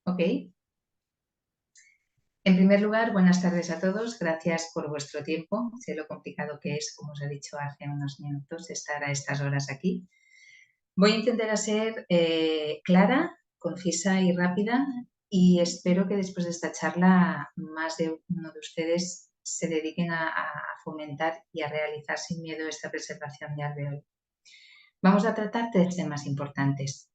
¿Ok? En primer lugar, buenas tardes a todos. Gracias por vuestro tiempo. Sé lo complicado que es, como os he dicho hace unos minutos, estar a estas horas aquí. Voy a intentar ser clara, concisa y rápida y espero que después de esta charla más de uno de ustedes se dediquen a fomentar y a realizar sin miedo esta preservación de alveolo. Vamos a tratar tres temas importantes.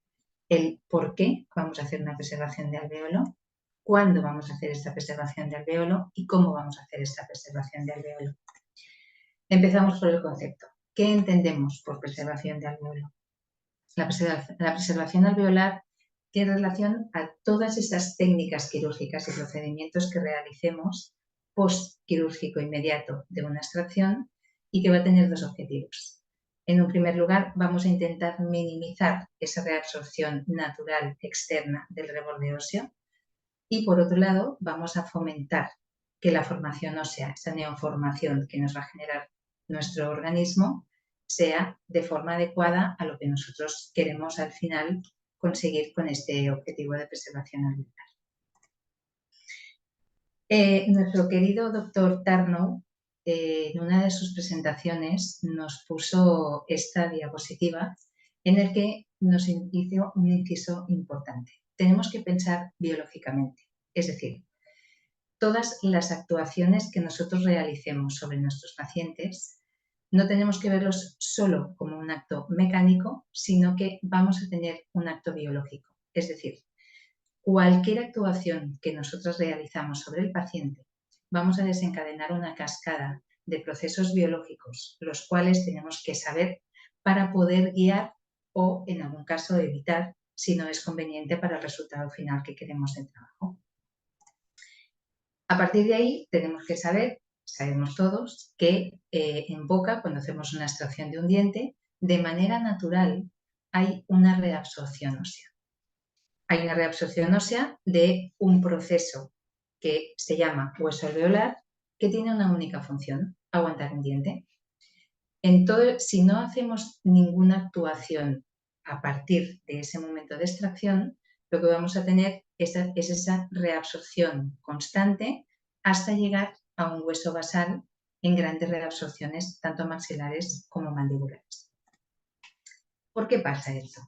El por qué vamos a hacer una preservación de alveolo, cuándo vamos a hacer esta preservación de alveolo y cómo vamos a hacer esta preservación de alveolo. Empezamos por el concepto. ¿Qué entendemos por preservación de alveolo? La preservación alveolar tiene relación a todas esas técnicas quirúrgicas y procedimientos que realicemos postquirúrgico inmediato de una extracción y que va a tener dos objetivos. En un primer lugar, vamos a intentar minimizar esa reabsorción natural externa del reborde óseo y, por otro lado, vamos a fomentar que la formación ósea, esa neoformación que nos va a generar nuestro organismo, sea de forma adecuada a lo que nosotros queremos al final conseguir con este objetivo de preservación alveolar. Nuestro querido doctor Tarnow, en una de sus presentaciones, nos puso esta diapositiva en el que nos hizo un inciso importante. Tenemos que pensar biológicamente, es decir, todas las actuaciones que nosotros realicemos sobre nuestros pacientes no tenemos que verlos solo como un acto mecánico, sino que vamos a tener un acto biológico. Es decir, cualquier actuación que nosotros realizamos sobre el paciente, vamos a desencadenar una cascada de procesos biológicos, los cuales tenemos que saber para poder guiar o, en algún caso, evitar si no es conveniente para el resultado final que queremos del trabajo. A partir de ahí tenemos que saber, sabemos todos, que en boca, cuando hacemos una extracción de un diente, de manera natural hay una reabsorción ósea. Hay una reabsorción ósea de un proceso que se llama hueso alveolar, que tiene una única función, aguantar un diente. Entonces, si no hacemos ninguna actuación a partir de ese momento de extracción, lo que vamos a tener es esa reabsorción constante hasta llegar a un hueso basal en grandes reabsorciones, tanto maxilares como mandibulares. ¿Por qué pasa esto?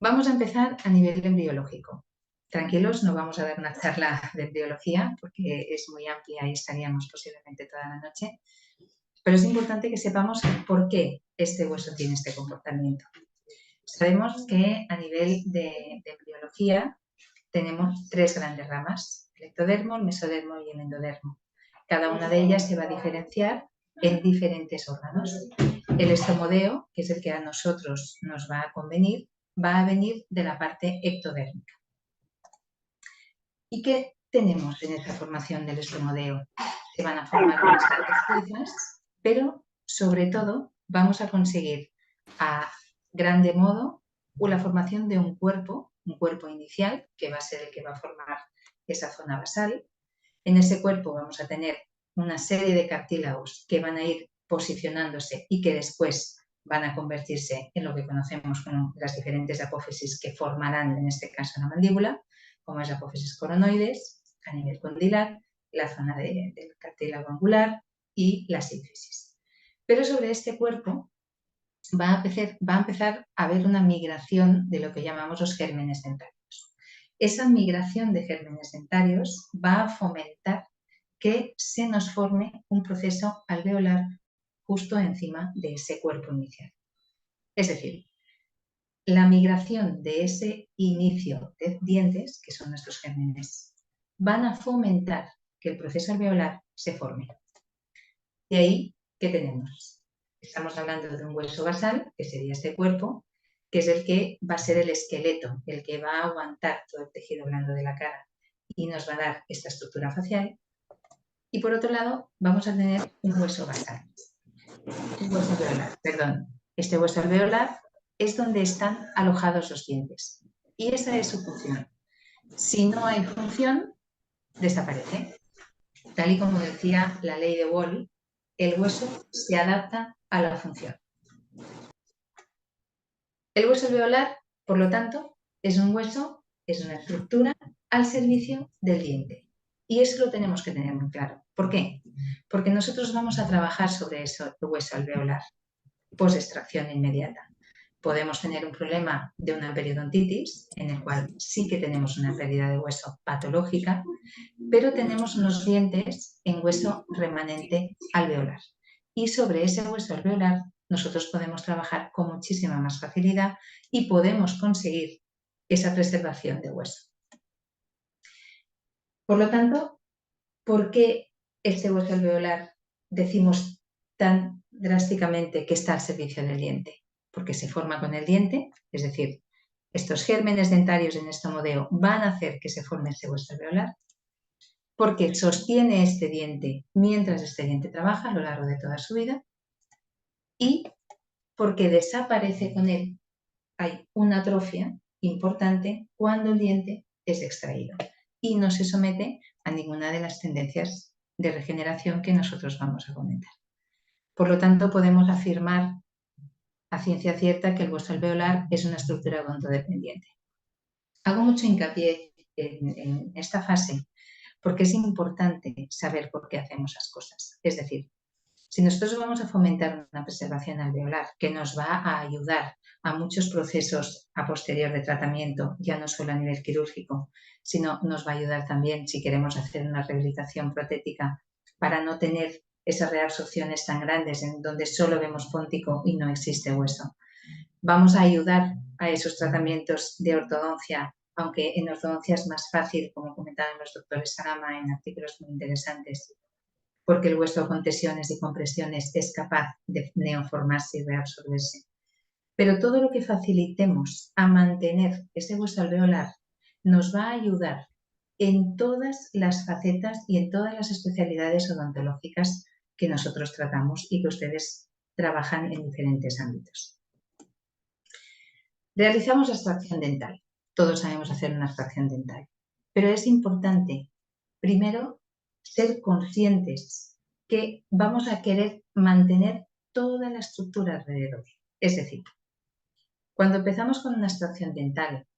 Vamos a empezar a nivel embriológico. Tranquilos, no vamos a dar una charla de embriología porque es muy amplia y estaríamos posiblemente toda la noche, pero es importante que sepamos por qué este hueso tiene este comportamiento. Sabemos que a nivel de embriología tenemos tres grandes ramas, el ectodermo, el mesodermo y el endodermo. Cada una de ellas se va a diferenciar en diferentes órganos. El estomodeo, que es el que a nosotros nos va a convenir, va a venir de la parte ectodérmica. ¿Y qué tenemos en esta formación del estomodeo? Se van a formar unas piezas, pero sobre todo vamos a conseguir a grande modo la formación de un cuerpo inicial, que va a ser el que va a formar esa zona basal. En ese cuerpo vamos a tener una serie de cartílagos que van a ir posicionándose y que después van a convertirse en lo que conocemos como las diferentes apófisis que formarán, en este caso, la mandíbula, como es la apófisis coronoides, a nivel condilar, la zona del cartílago angular y la sínfisis. Pero sobre este cuerpo va a empezar a haber una migración de lo que llamamos los gérmenes dentarios. Esa migración de gérmenes dentarios va a fomentar que se nos forme un proceso alveolar justo encima de ese cuerpo inicial. Es decir, la migración de ese inicio de dientes, que son nuestros gérmenes, van a fomentar que el proceso alveolar se forme. De ahí, ¿qué tenemos? Estamos hablando de un hueso basal, que sería este cuerpo, que es el que va a ser el esqueleto, el que va a aguantar todo el tejido blando de la cara y nos va a dar esta estructura facial. Y por otro lado, vamos a tener un hueso basal. Un hueso alveolar, perdón. Este hueso alveolar es donde están alojados los dientes. Y esa es su función. Si no hay función, desaparece. Tal y como decía la ley de Wall, el hueso se adapta a la función. El hueso alveolar, por lo tanto, es un hueso es una estructura al servicio del diente. Y eso lo tenemos que tener muy claro. ¿Por qué? Porque nosotros vamos a trabajar sobre eso, el hueso alveolar, post-extracción inmediata. Podemos tener un problema de una periodontitis, en el cual sí que tenemos una pérdida de hueso patológica, pero tenemos unos dientes en hueso remanente alveolar. Y sobre ese hueso alveolar nosotros podemos trabajar con muchísima más facilidad y podemos conseguir esa preservación de hueso. Por lo tanto, ¿por qué este hueso alveolar decimos tan drásticamente que está al servicio del diente? Porque se forma con el diente, es decir, estos gérmenes dentarios en estomodeo van a hacer que se forme ese hueso alveolar, porque sostiene este diente mientras este diente trabaja a lo largo de toda su vida y porque desaparece con él. Hay una atrofia importante cuando el diente es extraído y no se somete a ninguna de las tendencias de regeneración que nosotros vamos a comentar. Por lo tanto, podemos afirmar a ciencia cierta que el hueso alveolar es una estructura odontodependiente. Hago mucho hincapié en esta fase porque es importante saber por qué hacemos las cosas. Es decir, si nosotros vamos a fomentar una preservación alveolar que nos va a ayudar a muchos procesos a posterior de tratamiento, ya no solo a nivel quirúrgico, sino nos va a ayudar también si queremos hacer una rehabilitación protética para no tener esas reabsorciones tan grandes en donde solo vemos póntico y no existe hueso. Vamos a ayudar a esos tratamientos de ortodoncia, aunque en ortodoncia es más fácil, como comentaban los doctores Sarama en artículos muy interesantes, porque el hueso con tensiones y compresiones es capaz de neoformarse y reabsorberse. Pero todo lo que facilitemos a mantener ese hueso alveolar nos va a ayudar en todas las facetas y en todas las especialidades odontológicas que nosotros tratamos y que ustedes trabajan en diferentes ámbitos. Realizamos la extracción dental. Todos sabemos hacer una extracción dental, pero es importante, primero, ser conscientes que vamos a querer mantener toda la estructura alrededor. Es decir, cuando empezamos con una extracción dental,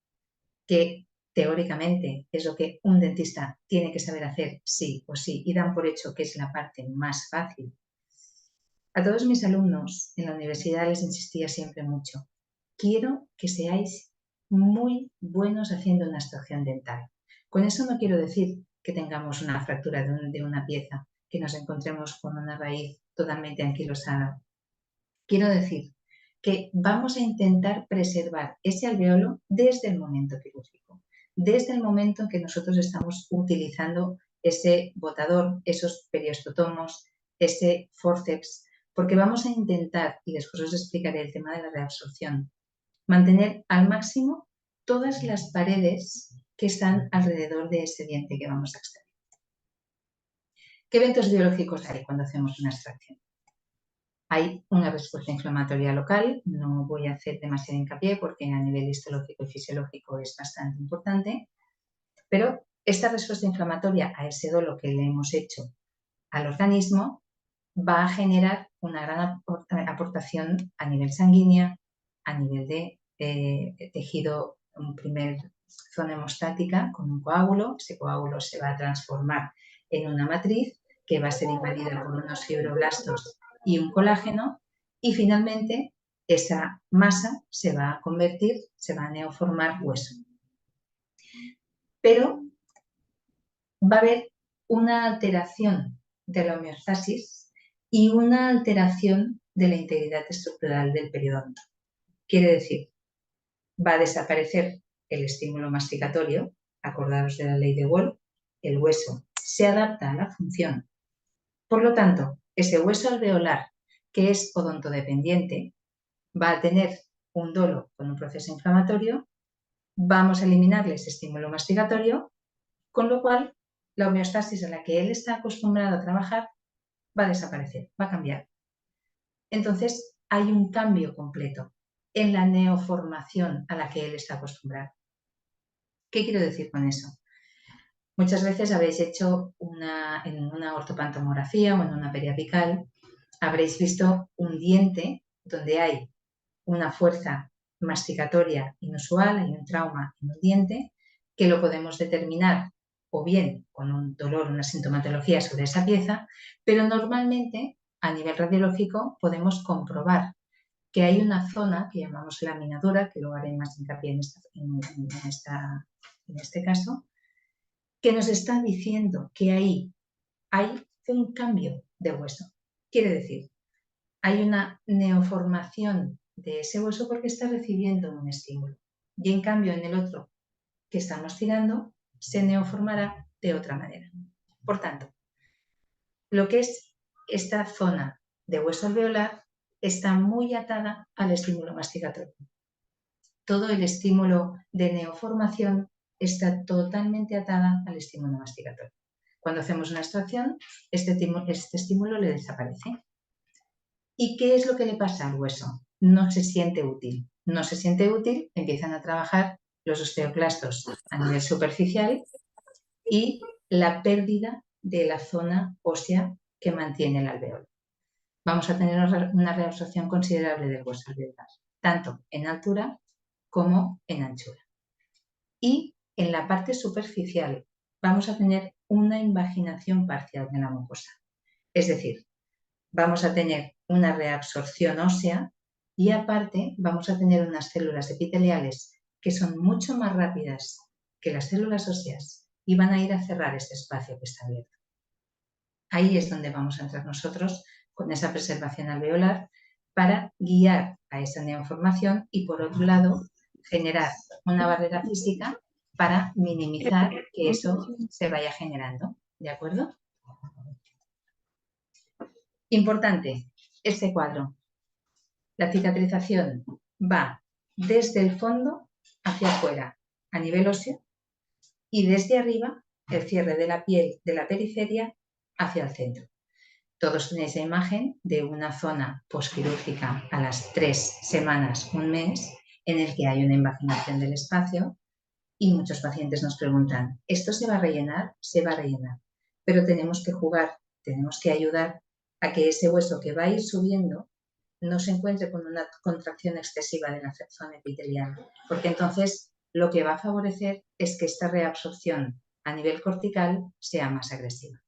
que teóricamente es lo que un dentista tiene que saber hacer sí o sí, y dan por hecho que es la parte más fácil, a todos mis alumnos en la universidad les insistía siempre mucho: quiero que seáis muy buenos haciendo una extracción dental. Con eso no quiero decir que tengamos una fractura de una pieza, que nos encontremos con una raíz totalmente anquilosada. Quiero decir que vamos a intentar preservar ese alveolo desde el momento quirúrgico, desde el momento en que nosotros estamos utilizando ese botador, esos periostotomos, ese forceps, porque vamos a intentar, y después os explicaré el tema de la reabsorción, mantener al máximo todas las paredes que están alrededor de ese diente que vamos a extraer. ¿Qué eventos biológicos hay cuando hacemos una extracción? Hay una respuesta inflamatoria local, no voy a hacer demasiado hincapié porque a nivel histológico y fisiológico es bastante importante, pero esta respuesta inflamatoria a ese dolo que le hemos hecho al organismo va a generar una gran aportación a nivel sanguíneo, a nivel de tejido, un primer zona hemostática con un coágulo. Ese coágulo se va a transformar en una matriz que va a ser invadida por unos fibroblastos y un colágeno, y finalmente esa masa se va a convertir, se va a neoformar hueso. Pero va a haber una alteración de la homeostasis y una alteración de la integridad estructural del periodonto. Quiere decir, va a desaparecer el estímulo masticatorio, acordaros de la ley de Wolff, el hueso se adapta a la función. Por lo tanto, ese hueso alveolar que es odontodependiente va a tener un dolo con un proceso inflamatorio, vamos a eliminarle ese estímulo masticatorio, con lo cual la homeostasis a la que él está acostumbrado a trabajar va a desaparecer, va a cambiar. Entonces hay un cambio completo en la neoformación a la que él está acostumbrado. ¿Qué quiero decir con eso? Muchas veces habéis hecho en una ortopantomografía o en una periapical, habréis visto un diente donde hay una fuerza masticatoria inusual, hay un trauma en un diente, que lo podemos determinar o bien con un dolor, una sintomatología sobre esa pieza, pero normalmente a nivel radiológico podemos comprobar que hay una zona que llamamos laminadura, que luego haré más hincapié en este caso, que nos está diciendo que ahí hay un cambio de hueso. Quiere decir, hay una neoformación de ese hueso porque está recibiendo un estímulo. Y en cambio en el otro que estamos tirando se neoformará de otra manera. Por tanto, lo que es esta zona de hueso alveolar está muy atada al estímulo masticatorio. Todo el estímulo de neoformación está totalmente atada al estímulo masticatorio. Cuando hacemos una extracción, este estímulo le desaparece. ¿Y qué es lo que le pasa al hueso? No se siente útil. No se siente útil, empiezan a trabajar los osteoclastos a nivel superficial y la pérdida de la zona ósea que mantiene el alveolo. Vamos a tener una reabsorción considerable del hueso alveolar, tanto en altura como en anchura. Y en la parte superficial vamos a tener una invaginación parcial de la mucosa. Es decir, vamos a tener una reabsorción ósea y aparte vamos a tener unas células epiteliales que son mucho más rápidas que las células óseas y van a ir a cerrar ese espacio que está abierto. Ahí es donde vamos a entrar nosotros con esa preservación alveolar para guiar a esa neoformación y, por otro lado, generar una barrera física para minimizar que eso se vaya generando. ¿De acuerdo? Importante, este cuadro. La cicatrización va desde el fondo hacia afuera a nivel óseo y desde arriba el cierre de la piel de la periferia hacia el centro. Todos tenéis la imagen de una zona posquirúrgica a las 3 semanas, un mes, en el que hay una invaginación del espacio y muchos pacientes nos preguntan, ¿esto se va a rellenar? Se va a rellenar, pero tenemos que jugar, tenemos que ayudar a que ese hueso que va a ir subiendo no se encuentre con una contracción excesiva de la zona epitelial, porque entonces lo que va a favorecer es que esta reabsorción a nivel cortical sea más agresiva.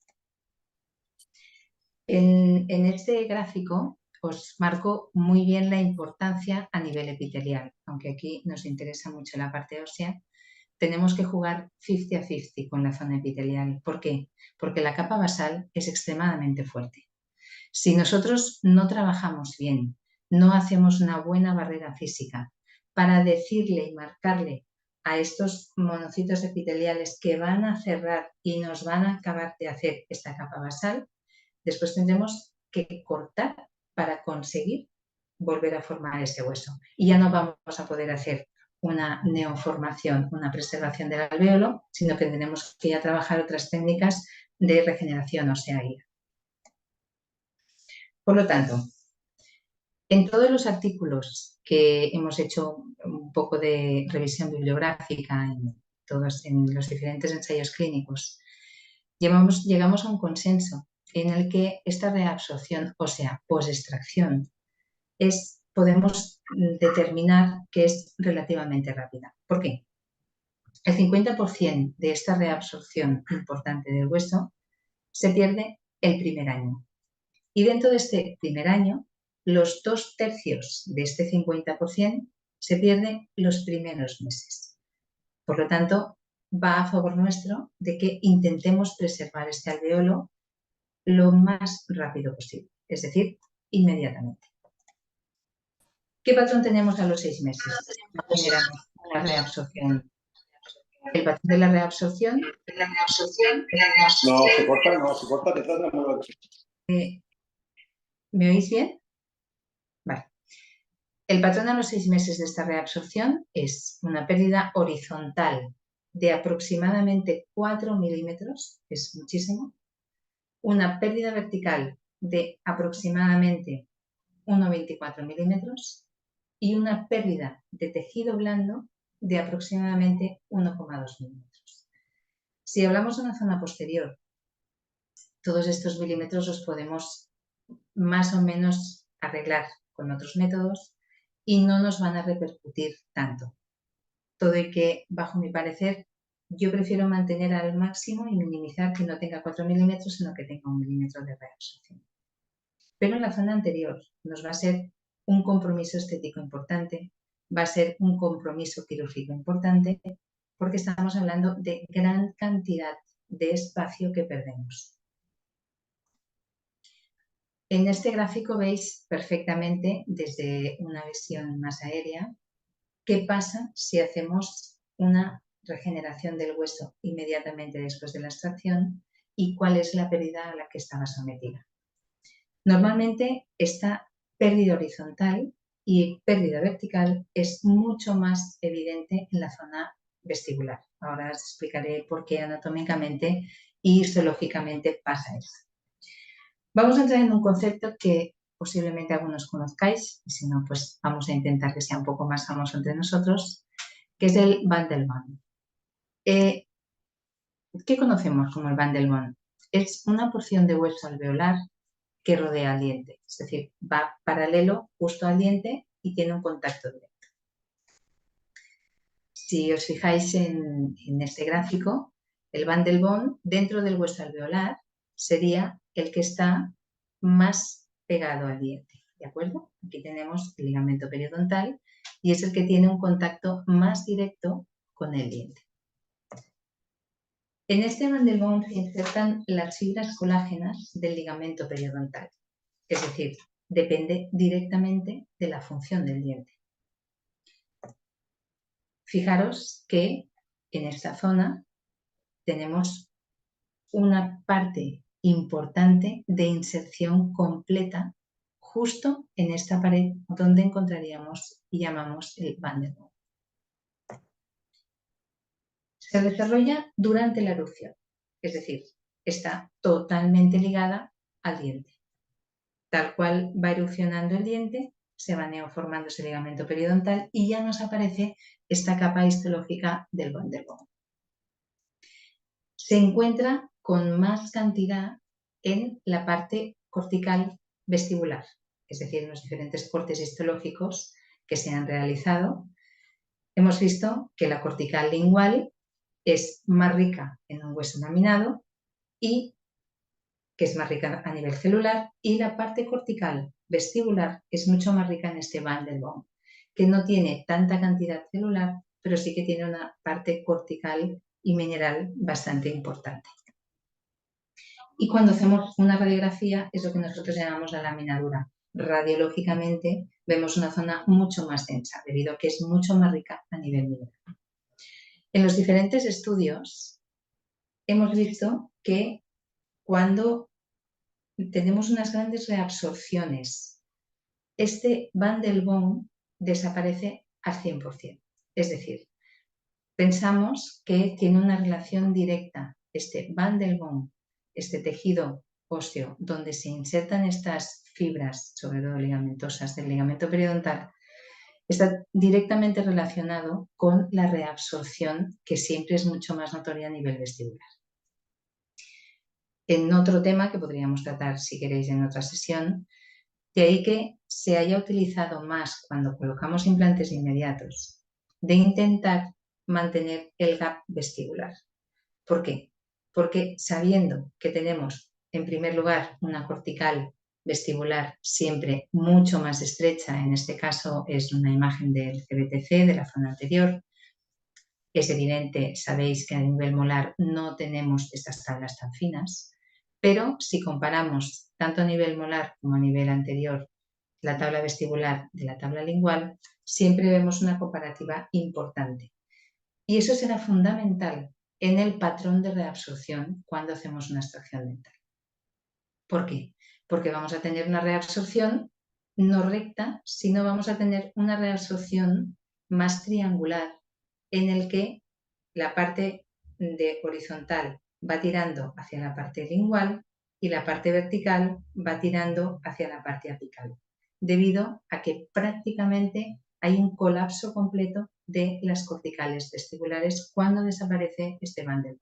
En este gráfico os marco muy bien la importancia a nivel epitelial, aunque aquí nos interesa mucho la parte ósea. Tenemos que jugar 50-50 con la zona epitelial. ¿Por qué? Porque la capa basal es extremadamente fuerte. Si nosotros no trabajamos bien, no hacemos una buena barrera física para decirle y marcarle a estos monocitos epiteliales que van a cerrar y nos van a acabar de hacer esta capa basal, después tendremos que cortar para conseguir volver a formar ese hueso. Y ya no vamos a poder hacer una neoformación, una preservación del alvéolo, sino que tendremos que ya trabajar otras técnicas de regeneración ósea. Por lo tanto, en todos los artículos que hemos hecho un poco de revisión bibliográfica en los diferentes ensayos clínicos, llegamos a un consenso en el que esta reabsorción ósea post-extracción podemos determinar que es relativamente rápida. ¿Por qué? El 50% de esta reabsorción importante del hueso se pierde el primer año. Y dentro de este primer año, los 2/3 de este 50% se pierden los primeros meses. Por lo tanto, va a favor nuestro de que intentemos preservar este alveolo lo más rápido posible, es decir, inmediatamente. ¿Qué patrón tenemos a los 6 meses? Generamos una reabsorción. El patrón de la reabsorción. No, se corta detrás de la mano. ¿Me oís bien? Vale. El patrón a los 6 meses de esta reabsorción es una pérdida horizontal de aproximadamente 4 milímetros, es muchísimo, una pérdida vertical de aproximadamente 1,24 milímetros y una pérdida de tejido blando de aproximadamente 1,2 milímetros. Si hablamos de una zona posterior, todos estos milímetros los podemos más o menos arreglar con otros métodos y no nos van a repercutir tanto. Todo y que, bajo mi parecer, yo prefiero mantener al máximo y minimizar que no tenga 4 milímetros, sino que tenga 1 milímetro de reabsorción. Pero en la zona anterior nos va a ser un compromiso estético importante, va a ser un compromiso quirúrgico importante, porque estamos hablando de gran cantidad de espacio que perdemos. En este gráfico veis perfectamente, desde una visión más aérea, qué pasa si hacemos una regeneración del hueso inmediatamente después de la extracción y cuál es la pérdida a la que estaba sometida. Normalmente esta pérdida horizontal y pérdida vertical es mucho más evidente en la zona vestibular. Ahora os explicaré por qué anatómicamente y histológicamente pasa eso. Vamos a entrar en un concepto que posiblemente algunos conozcáis, y si no, pues vamos a intentar que sea un poco más famoso entre nosotros, que es el Bandelband. ¿Qué conocemos como el Bandelband? Es una porción de hueso alveolar que rodea al diente, es decir, va paralelo justo al diente y tiene un contacto directo. Si os fijáis en este gráfico, el Bandelband dentro del hueso alveolar sería el que está más pegado al diente, ¿de acuerdo? Aquí tenemos el ligamento periodontal y es el que tiene un contacto más directo con el diente. En este Bandelband se insertan las fibras colágenas del ligamento periodontal, es decir, depende directamente de la función del diente. Fijaros que en esta zona tenemos una parte importante de inserción completa justo en esta pared donde encontraríamos y llamamos el Bandelband. Se desarrolla durante la erupción, es decir, está totalmente ligada al diente. Tal cual va erupcionando el diente, se va neoformando ese ligamento periodontal y ya nos aparece esta capa histológica del Bandelband. Se encuentra con más cantidad en la parte cortical vestibular, es decir, en los diferentes cortes histológicos que se han realizado. Hemos visto que la cortical lingual es más rica en un hueso laminado y que es más rica a nivel celular, y la parte cortical vestibular es mucho más rica en este Bandelband, que no tiene tanta cantidad celular, pero sí que tiene una parte cortical y mineral bastante importante. Y cuando hacemos una radiografía es lo que nosotros llamamos la laminadura. Radiológicamente vemos una zona mucho más densa, debido a que es mucho más rica a nivel mineral. En los diferentes estudios hemos visto que cuando tenemos unas grandes reabsorciones, este Bandelband desaparece al 100%. Es decir, pensamos que tiene una relación directa este Bandelband, este tejido óseo, donde se insertan estas fibras, sobre todo ligamentosas, del ligamento periodontal, está directamente relacionado con la reabsorción, que siempre es mucho más notoria a nivel vestibular. En otro tema que podríamos tratar, si queréis, en otra sesión, de ahí que se haya utilizado más cuando colocamos implantes inmediatos, de intentar mantener el gap vestibular. ¿Por qué? Porque sabiendo que tenemos, en primer lugar, una cortical vestibular siempre mucho más estrecha, en este caso es una imagen del CBTC, de la zona anterior. Es evidente, sabéis que a nivel molar no tenemos estas tablas tan finas, pero si comparamos tanto a nivel molar como a nivel anterior la tabla vestibular de la tabla lingual, siempre vemos una comparativa importante. Y eso será fundamental en el patrón de reabsorción cuando hacemos una extracción dental. ¿Por qué? Porque vamos a tener una reabsorción no recta, sino vamos a tener una reabsorción más triangular, en el que la parte de horizontal va tirando hacia la parte lingual y la parte vertical va tirando hacia la parte apical, debido a que prácticamente hay un colapso completo de las corticales vestibulares cuando desaparece este Bandelband.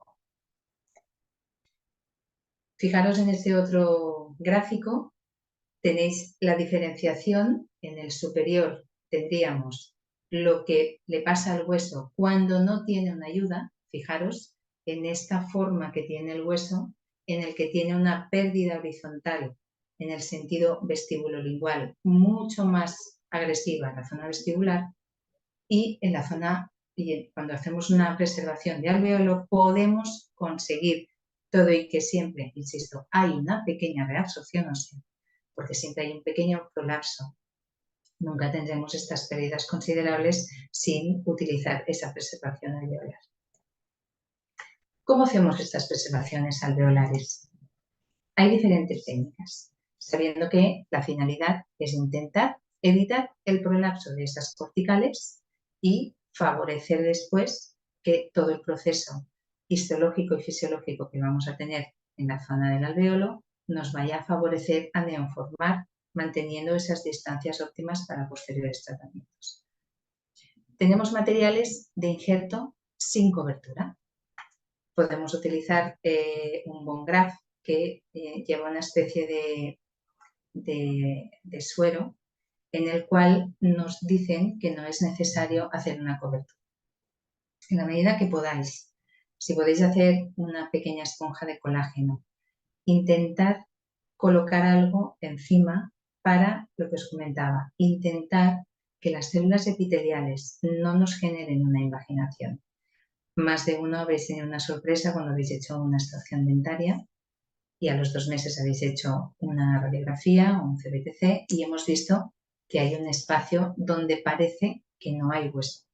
Fijaros en este otro gráfico, tenéis la diferenciación. En el superior tendríamos lo que le pasa al hueso cuando no tiene una ayuda, Fijaros en esta forma que tiene el hueso, en el que tiene una pérdida horizontal en el sentido vestíbulo-lingual mucho más agresiva en la zona vestibular, y en la zona, y cuando hacemos una preservación de alveolo, podemos conseguir todo y que siempre, insisto, hay una pequeña reabsorción ósea, porque siempre hay un pequeño prolapso. Nunca tendremos estas pérdidas considerables sin utilizar esa preservación alveolar. ¿Cómo hacemos estas preservaciones alveolares? Hay diferentes técnicas, sabiendo que la finalidad es intentar evitar el prolapso de esas corticales y favorecer después que todo el proceso histológico y fisiológico que vamos a tener en la zona del alveolo nos vaya a favorecer a neoformar, manteniendo esas distancias óptimas para posteriores tratamientos. Tenemos materiales de injerto sin cobertura. Podemos utilizar un bone graft que lleva una especie de suero en el cual nos dicen que no es necesario hacer una cobertura. En la medida que podáis, si podéis hacer una pequeña esponja de colágeno, intentad colocar algo encima para lo que os comentaba, intentar que las células epiteliales no nos generen una invaginación. Más de uno habéis tenido una sorpresa cuando habéis hecho una extracción dentaria y a los 2 meses habéis hecho una radiografía o un CBTC y hemos visto que hay un espacio donde parece que no hay hueso.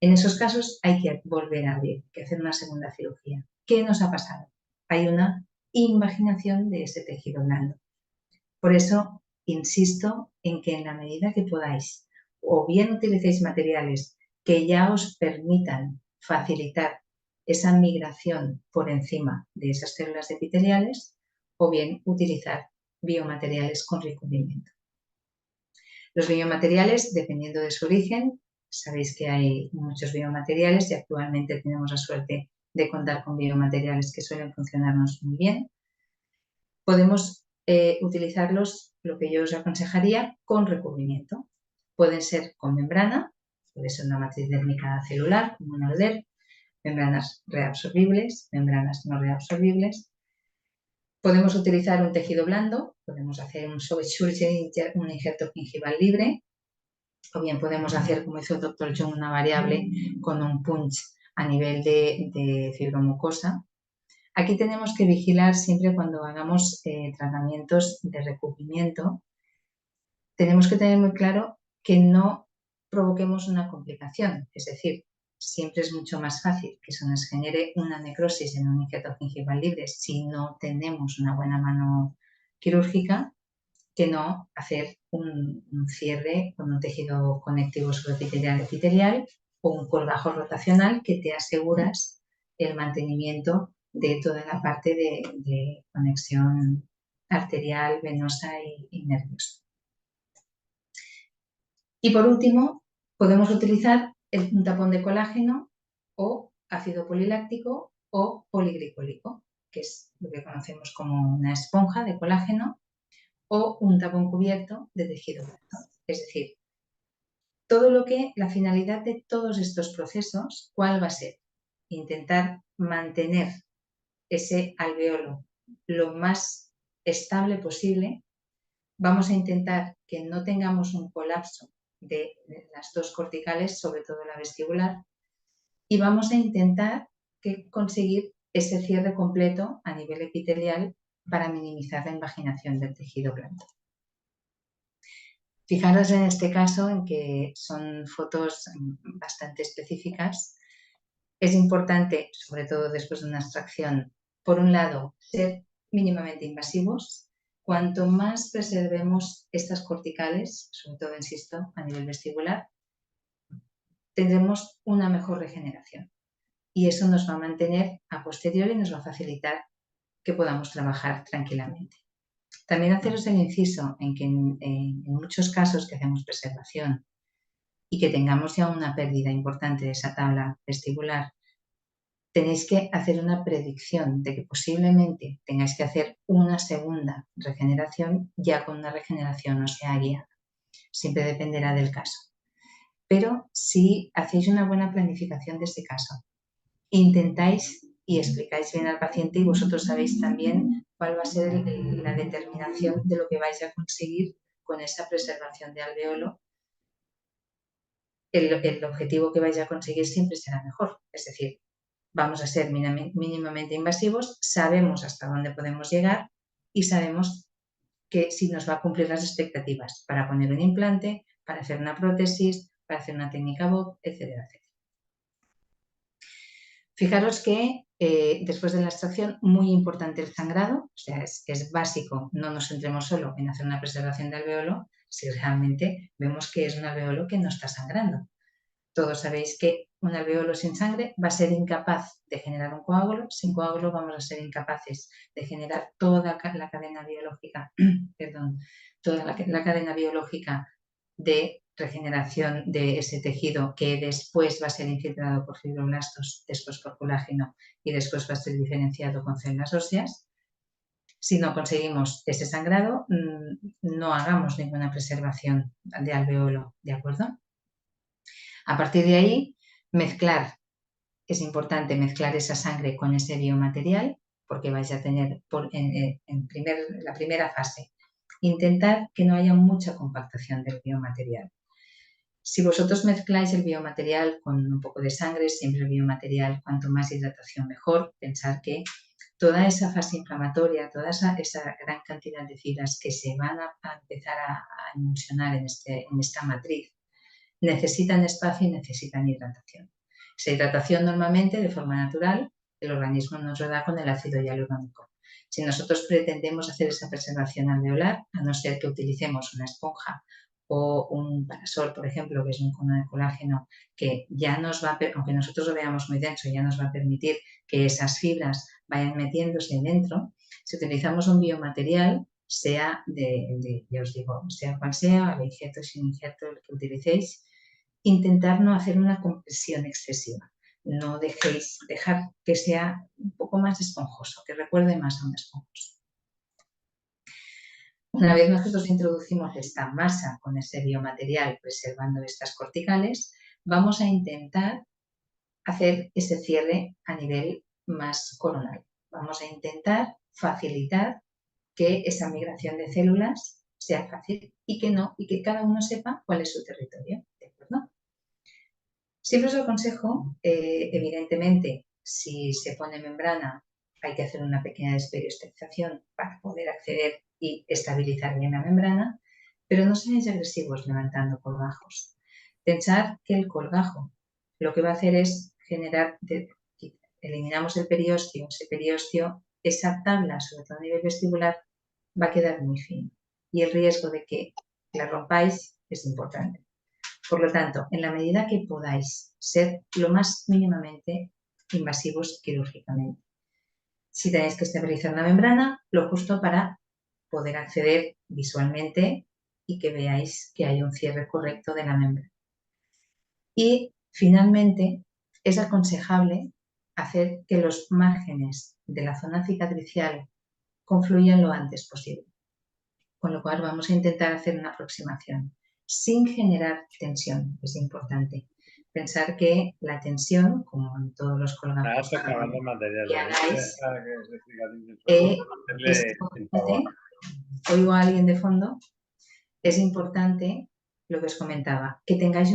En esos casos hay que volver a abrir, que hacer una segunda cirugía. ¿Qué nos ha pasado? Hay una invaginación de ese tejido blando. Por eso insisto en que en la medida que podáis, o bien utilicéis materiales que ya os permitan facilitar esa migración por encima de esas células epiteliales, o bien utilizar biomateriales con recubrimiento. Los biomateriales, dependiendo de su origen, sabéis que hay muchos biomateriales y actualmente tenemos la suerte de contar con biomateriales que suelen funcionarnos muy bien. Podemos utilizarlos, lo que yo os aconsejaría, con recubrimiento. Pueden ser con membrana, puede ser una matriz dérmica celular, como un Alder, membranas reabsorbibles, membranas no reabsorbibles. Podemos utilizar un tejido blando, podemos hacer un un injerto gingival libre, o bien podemos hacer, como hizo el Dr. Jung, una variable con un punch a nivel de fibromucosa. Aquí tenemos que vigilar siempre cuando hagamos tratamientos de recubrimiento. Tenemos que tener muy claro que no provoquemos una complicación, es decir, siempre es mucho más fácil que se nos genere una necrosis en un injerto gingival libre si no tenemos una buena mano quirúrgica que no hacer un cierre con un tejido conectivo subepitelial o un colgajo rotacional que te aseguras el mantenimiento de toda la parte de conexión arterial, venosa y nerviosa. Y por último, podemos utilizar un tapón de colágeno o ácido poliláctico o poliglicólico, que es lo que conocemos como una esponja de colágeno, o un tapón cubierto de tejido blando. Es decir, todo lo que la finalidad de todos estos procesos, ¿cuál va a ser? Intentar mantener ese alveolo lo más estable posible. Vamos a intentar que no tengamos un colapso de las dos corticales, sobre todo la vestibular, y vamos a intentar conseguir ese cierre completo a nivel epitelial para minimizar la invaginación del tejido blando. Fijaros en este caso en que son fotos bastante específicas. Es importante, sobre todo después de una extracción, por un lado, ser mínimamente invasivos. Cuanto más preservemos estas corticales, sobre todo, insisto, a nivel vestibular, tendremos una mejor regeneración. Y eso nos va a mantener a posteriori y nos va a facilitar que podamos trabajar tranquilamente. También haceros el inciso en que en muchos casos que hacemos preservación y que tengamos ya una pérdida importante de esa tabla vestibular, tenéis que hacer una predicción de que posiblemente tengáis que hacer una segunda regeneración ya con una regeneración ósea guiada. Siempre dependerá del caso. Pero si hacéis una buena planificación de ese caso intentáis y explicáis bien al paciente y vosotros sabéis también cuál va a ser la determinación de lo que vais a conseguir con esa preservación de alveolo. El objetivo que vais a conseguir siempre será mejor, es decir, vamos a ser mínimamente invasivos, sabemos hasta dónde podemos llegar y sabemos que si nos va a cumplir las expectativas para poner un implante, para hacer una prótesis, para hacer una técnica VOC, etcétera, etcétera. Fijaros que después de la extracción, muy importante el sangrado, o sea, es básico, no nos centremos solo en hacer una preservación de alveolo, si realmente vemos que es un alveolo que no está sangrando. Todos sabéis que un alveolo sin sangre va a ser incapaz de generar un coágulo, sin coágulo vamos a ser incapaces de generar toda la cadena biológica, perdón, toda la cadena biológica de regeneración de ese tejido que después va a ser infiltrado por fibroblastos, después por colágeno y después va a ser diferenciado con células óseas. Si no conseguimos ese sangrado, no hagamos ninguna preservación de alveolo, ¿de acuerdo? A partir de ahí, es importante mezclar esa sangre con ese biomaterial, porque vais a tener la primera fase, intentar que no haya mucha compactación del biomaterial. Si vosotros mezcláis el biomaterial con un poco de sangre, siempre el biomaterial, cuanto más hidratación mejor, pensar que toda esa fase inflamatoria, toda esa gran cantidad de fibras que se van a empezar a emulsionar en esta matriz, necesitan espacio y necesitan hidratación. Esa hidratación normalmente, de forma natural, el organismo nos lo da con el ácido hialurónico. Si nosotros pretendemos hacer esa preservación alveolar, a no ser que utilicemos una esponja o un parasol, por ejemplo, que es un cono de colágeno, que ya nos va a, aunque nosotros lo veamos muy denso, ya nos va a permitir que esas fibras vayan metiéndose dentro. Si utilizamos un biomaterial, sea ya os digo, sea cual sea, injerto, sin injerto, el que utilicéis, intentar no hacer una compresión excesiva. No dejar que sea un poco más esponjoso, que recuerde más a un esponjoso. Una vez nosotros introducimos esta masa con ese biomaterial preservando estas corticales, vamos a intentar hacer ese cierre a nivel más coronal. Vamos a intentar facilitar que esa migración de células sea fácil y que cada uno sepa cuál es su territorio, ¿de acuerdo? Siempre os aconsejo, evidentemente, si se pone membrana, hay que hacer una pequeña desperiostización para poder acceder y estabilizar bien la membrana, pero no seáis agresivos levantando colgajos. Pensad que el colgajo lo que va a hacer es eliminamos el periósteo, ese periósteo, esa tabla, sobre todo a nivel vestibular, va a quedar muy fino y el riesgo de que la rompáis es importante. Por lo tanto, en la medida que podáis ser lo más mínimamente invasivos quirúrgicamente. Si tenéis que estabilizar la membrana, lo justo para poder acceder visualmente y que veáis que hay un cierre correcto de la membrana. Y finalmente, es aconsejable hacer que los márgenes de la zona cicatricial confluyan lo antes posible. Con lo cual vamos a intentar hacer una aproximación sin generar tensión, es importante. Pensar que la tensión, como en todos los colgajos que hagáis, oigo a alguien de fondo, es importante lo que os comentaba, que tengáis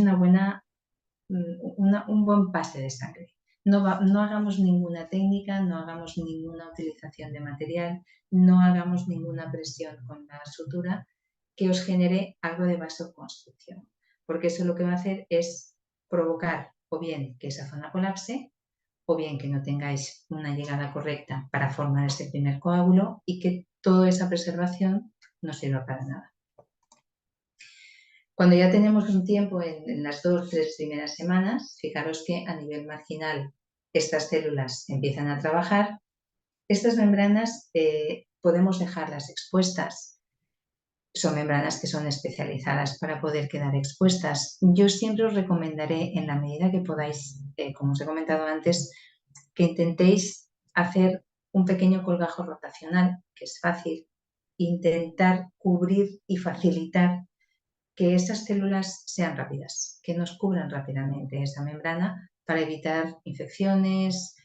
un buen pase de sangre. No hagamos ninguna técnica, no hagamos ninguna utilización de material, no hagamos ninguna presión con la sutura que os genere algo de vasoconstricción, porque eso lo que va a hacer es provocar o bien que esa zona colapse o bien que no tengáis una llegada correcta para formar ese primer coágulo y que toda esa preservación no sirva para nada. Cuando ya tenemos un tiempo en las 2 o 3 primeras semanas, fijaros que a nivel marginal estas células empiezan a trabajar. Estas membranas podemos dejarlas expuestas. Son membranas que son especializadas para poder quedar expuestas. Yo siempre os recomendaré, en la medida que podáis, como os he comentado antes, que intentéis hacer un pequeño colgajo rotacional, que es fácil, intentar cubrir y facilitar que esas células sean rápidas, que nos cubran rápidamente esa membrana para evitar infecciones,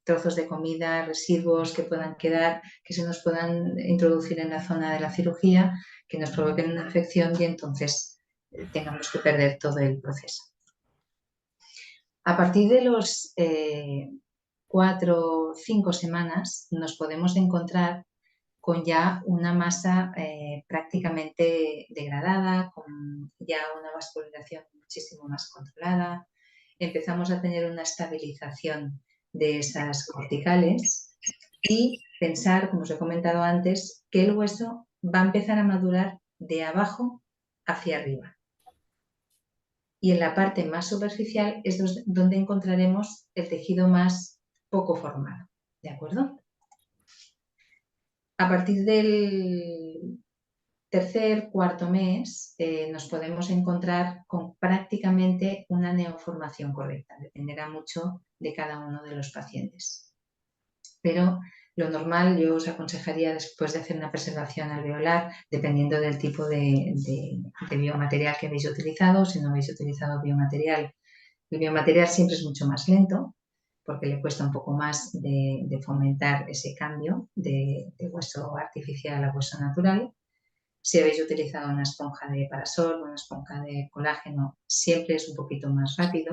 trozos de comida, residuos que puedan quedar, que se nos puedan introducir en la zona de la cirugía, que nos provoquen una infección y entonces tengamos que perder todo el proceso. A partir de los 4 o 5 semanas nos podemos encontrar con ya una masa prácticamente degradada, con ya una vascularización muchísimo más controlada. Empezamos a tener una estabilización de esas corticales y pensar, como os he comentado antes, que el hueso va a empezar a madurar de abajo hacia arriba. Y en la parte más superficial es donde encontraremos el tejido más poco formado, ¿de acuerdo? A partir del tercer, cuarto mes nos podemos encontrar con prácticamente una neoformación correcta. Dependerá mucho de cada uno de los pacientes. Pero lo normal, yo os aconsejaría después de hacer una preservación alveolar, dependiendo del tipo de biomaterial que habéis utilizado. Si no habéis utilizado biomaterial, el biomaterial siempre es mucho más lento porque le cuesta un poco más de fomentar ese cambio de hueso artificial a hueso natural. Si habéis utilizado una esponja de parasol o una esponja de colágeno, siempre es un poquito más rápido,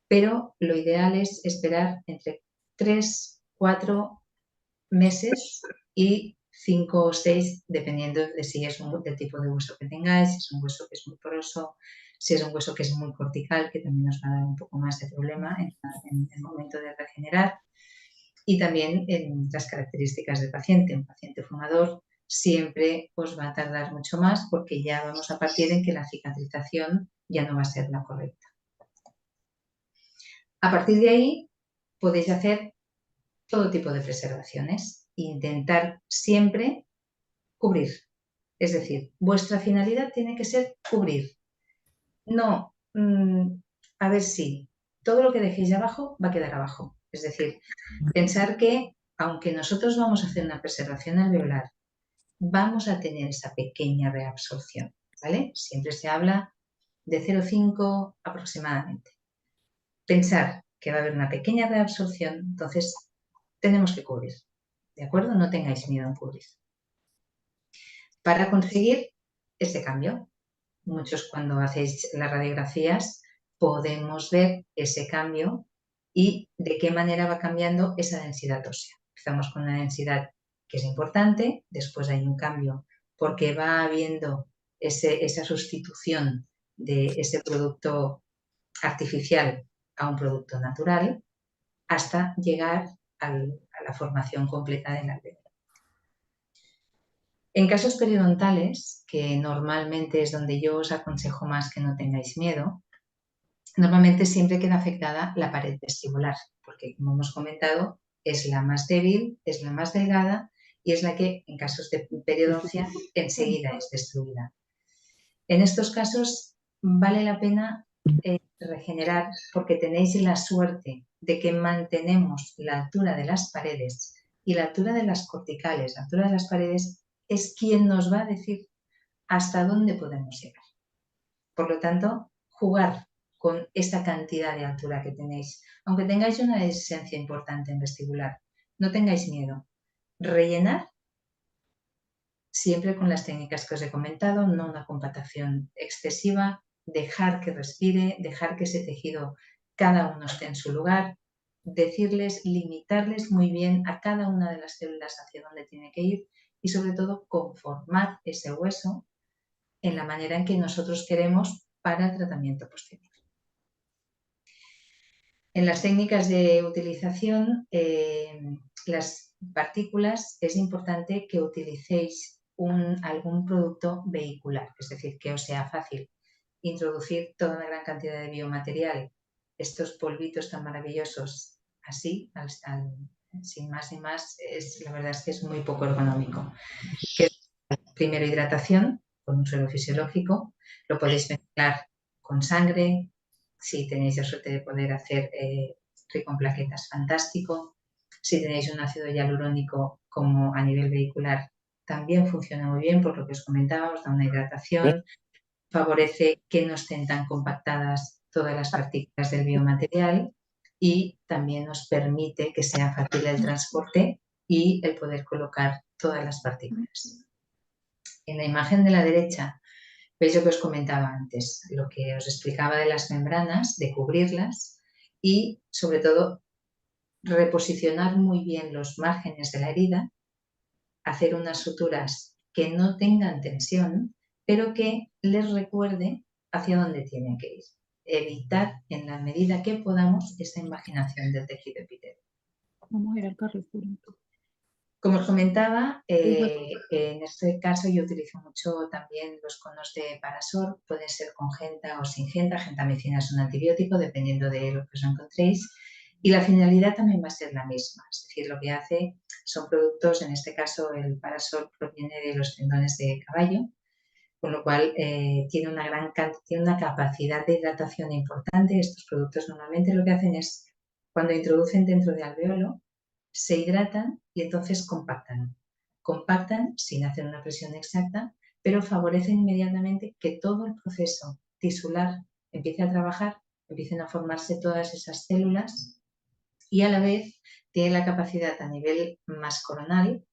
pero lo ideal es esperar entre 3, 4 meses y 5 o 6, dependiendo de si es del tipo de hueso que tengáis, si es un hueso que es muy poroso, si es un hueso que es muy cortical, que también os va a dar un poco más de problema en el momento de regenerar, y también en las características del paciente. Un paciente fumador siempre os va a tardar mucho más porque ya vamos a partir en que la cicatrización ya no va a ser la correcta. A partir de ahí podéis hacer todo tipo de preservaciones e intentar siempre cubrir. Es decir, vuestra finalidad tiene que ser cubrir. No, a ver si todo lo que dejéis abajo va a quedar abajo. Es decir, pensar que aunque nosotros vamos a hacer una preservación alveolar, vamos a tener esa pequeña reabsorción, ¿vale? Siempre se habla de 0,5 aproximadamente. Pensar que va a haber una pequeña reabsorción, entonces tenemos que cubrir, ¿de acuerdo? No tengáis miedo en cubrir. Para conseguir ese cambio, muchos cuando hacéis las radiografías podemos ver ese cambio y de qué manera va cambiando esa densidad ósea. Empezamos con una densidad que es importante, después hay un cambio porque va habiendo esa sustitución de ese producto artificial a un producto natural hasta llegar a la formación completa del alveolo. En casos periodontales, que normalmente es donde yo os aconsejo más que no tengáis miedo, normalmente siempre queda afectada la pared vestibular, porque como hemos comentado, es la más débil, es la más delgada y es la que en casos de periodoncia enseguida es destruida. En estos casos vale la pena regenerar porque tenéis la suerte de que mantenemos la altura de las paredes y la altura de las corticales, la altura de las paredes es quien nos va a decir hasta dónde podemos llegar. Por lo tanto, jugar con esa cantidad de altura que tenéis, aunque tengáis una esencia importante en vestibular, no tengáis miedo. Rellenar siempre con las técnicas que os he comentado, no una compactación excesiva, dejar que respire, dejar que ese tejido cada uno esté en su lugar, decirles, limitarles muy bien a cada una de las células hacia dónde tiene que ir y sobre todo conformar ese hueso en la manera en que nosotros queremos para el tratamiento posterior. En las técnicas de utilización, las partículas, es importante que utilicéis algún producto vehicular, es decir, que os sea fácil introducir toda una gran cantidad de biomaterial, estos polvitos tan maravillosos, así, sin más ni más, la verdad es que es muy poco ergonómico. Primero hidratación con un suero fisiológico, lo podéis mezclar con sangre, si tenéis la suerte de poder hacer rico en plaquetas, fantástico. Si tenéis un ácido hialurónico como a nivel vehicular, también funciona muy bien, por lo que os comentaba, os da una hidratación, favorece que no estén tan compactadas todas las partículas del biomaterial y también nos permite que sea fácil el transporte y el poder colocar todas las partículas. En la imagen de la derecha veis lo que os comentaba antes, lo que os explicaba de las membranas, de cubrirlas y sobre todo reposicionar muy bien los márgenes de la herida, hacer unas suturas que no tengan tensión, pero que les recuerde hacia dónde tienen que ir. Evitar en la medida que podamos esa imaginación del tejido epitélio. Vamos a ir al Carrefour. Como os comentaba, en este caso yo utilizo mucho también los conos de Parasol, pueden ser con genta o sin genta. Gentamicina es un antibiótico, dependiendo de lo que os encontréis. Y la finalidad también va a ser la misma, es decir, lo que hace son productos, en este caso el Parasol proviene de los tendones de caballo, con lo cual tiene una capacidad de hidratación importante. Estos productos normalmente lo que hacen es, cuando introducen dentro del alvéolo, se hidratan y entonces compactan. Compactan sin hacer una presión exacta, pero favorecen inmediatamente que todo el proceso tisular empiece a trabajar, empiecen a formarse todas esas células y a la vez tiene la capacidad a nivel más coronal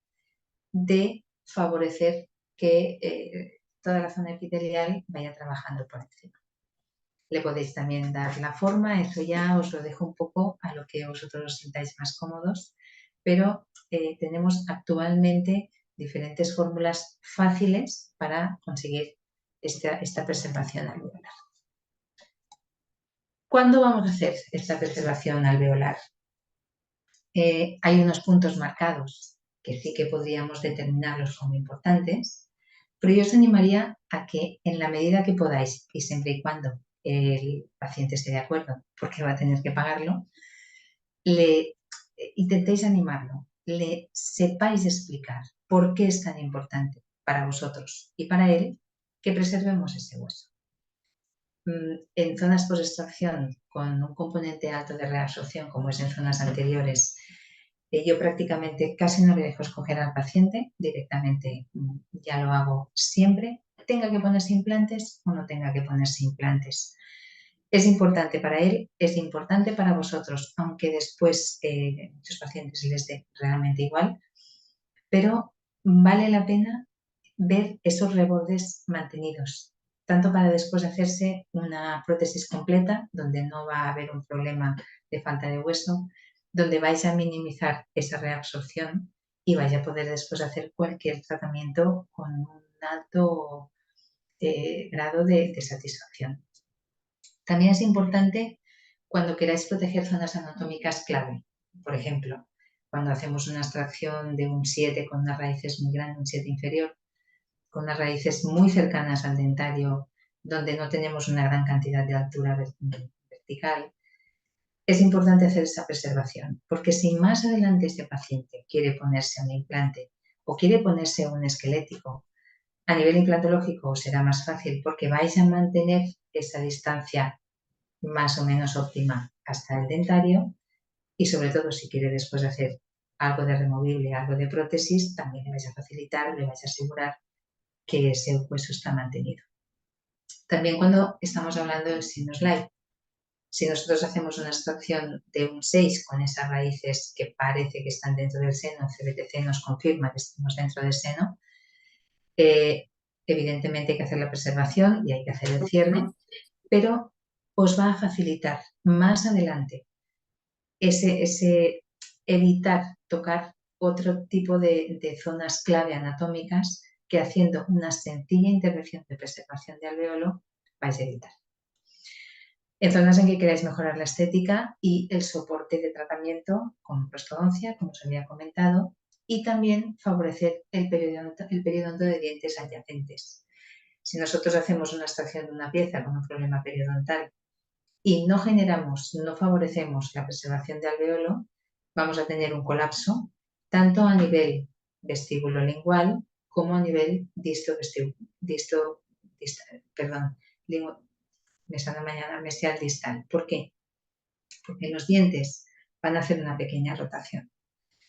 de favorecer que toda la zona epitelial vaya trabajando por encima. Le podéis también dar la forma, eso ya os lo dejo un poco a lo que vosotros os sintáis más cómodos, pero tenemos actualmente diferentes fórmulas fáciles para conseguir esta preservación alveolar. ¿Cuándo vamos a hacer esta preservación alveolar? Hay unos puntos marcados que sí que podríamos determinarlos como importantes, pero yo os animaría a que en la medida que podáis y siempre y cuando el paciente esté de acuerdo, porque va a tener que pagarlo, intentéis animarlo, le sepáis explicar por qué es tan importante para vosotros y para él que preservemos ese hueso. En zonas post-extracción con un componente alto de reabsorción, como es en zonas anteriores, yo prácticamente casi no le dejo escoger al paciente, directamente ya lo hago siempre, tenga que ponerse implantes o no tenga que ponerse implantes. Es importante para él, es importante para vosotros, aunque después a muchos pacientes les dé realmente igual, pero vale la pena ver esos rebordes mantenidos, tanto para después hacerse una prótesis completa, donde no va a haber un problema de falta de hueso, donde vais a minimizar esa reabsorción y vais a poder después hacer cualquier tratamiento con un alto grado de satisfacción. También es importante cuando queráis proteger zonas anatómicas clave. Por ejemplo, cuando hacemos una extracción de un 7 con unas raíces muy grandes, un 7 inferior, con unas raíces muy cercanas al dentario, donde no tenemos una gran cantidad de altura vertical, es importante hacer esa preservación, porque si más adelante este paciente quiere ponerse un implante o quiere ponerse un esquelético, a nivel implantológico será más fácil porque vais a mantener esa distancia más o menos óptima hasta el dentario y sobre todo si quiere después hacer algo de removible, algo de prótesis, también le vais a facilitar, le vais a asegurar que ese hueso está mantenido. También cuando estamos hablando del Sinus-Lite, si nosotros hacemos una extracción de un 6 con esas raíces que parece que están dentro del seno, el CBTC nos confirma que estamos dentro del seno, evidentemente hay que hacer la preservación y hay que hacer el cierre, pero os va a facilitar más adelante ese evitar tocar otro tipo de zonas clave anatómicas que haciendo una sencilla intervención de preservación de alvéolo vais a evitar. En zonas en que queráis mejorar la estética y el soporte de tratamiento con prostodoncia, como os había comentado, y también favorecer el periodonto de dientes adyacentes. Si nosotros hacemos una extracción de una pieza con un problema periodontal y no favorecemos la preservación de alvéolo, vamos a tener un colapso tanto a nivel vestíbulo-lingual como a nivel mesial distal. ¿Por qué? Porque los dientes van a hacer una pequeña rotación.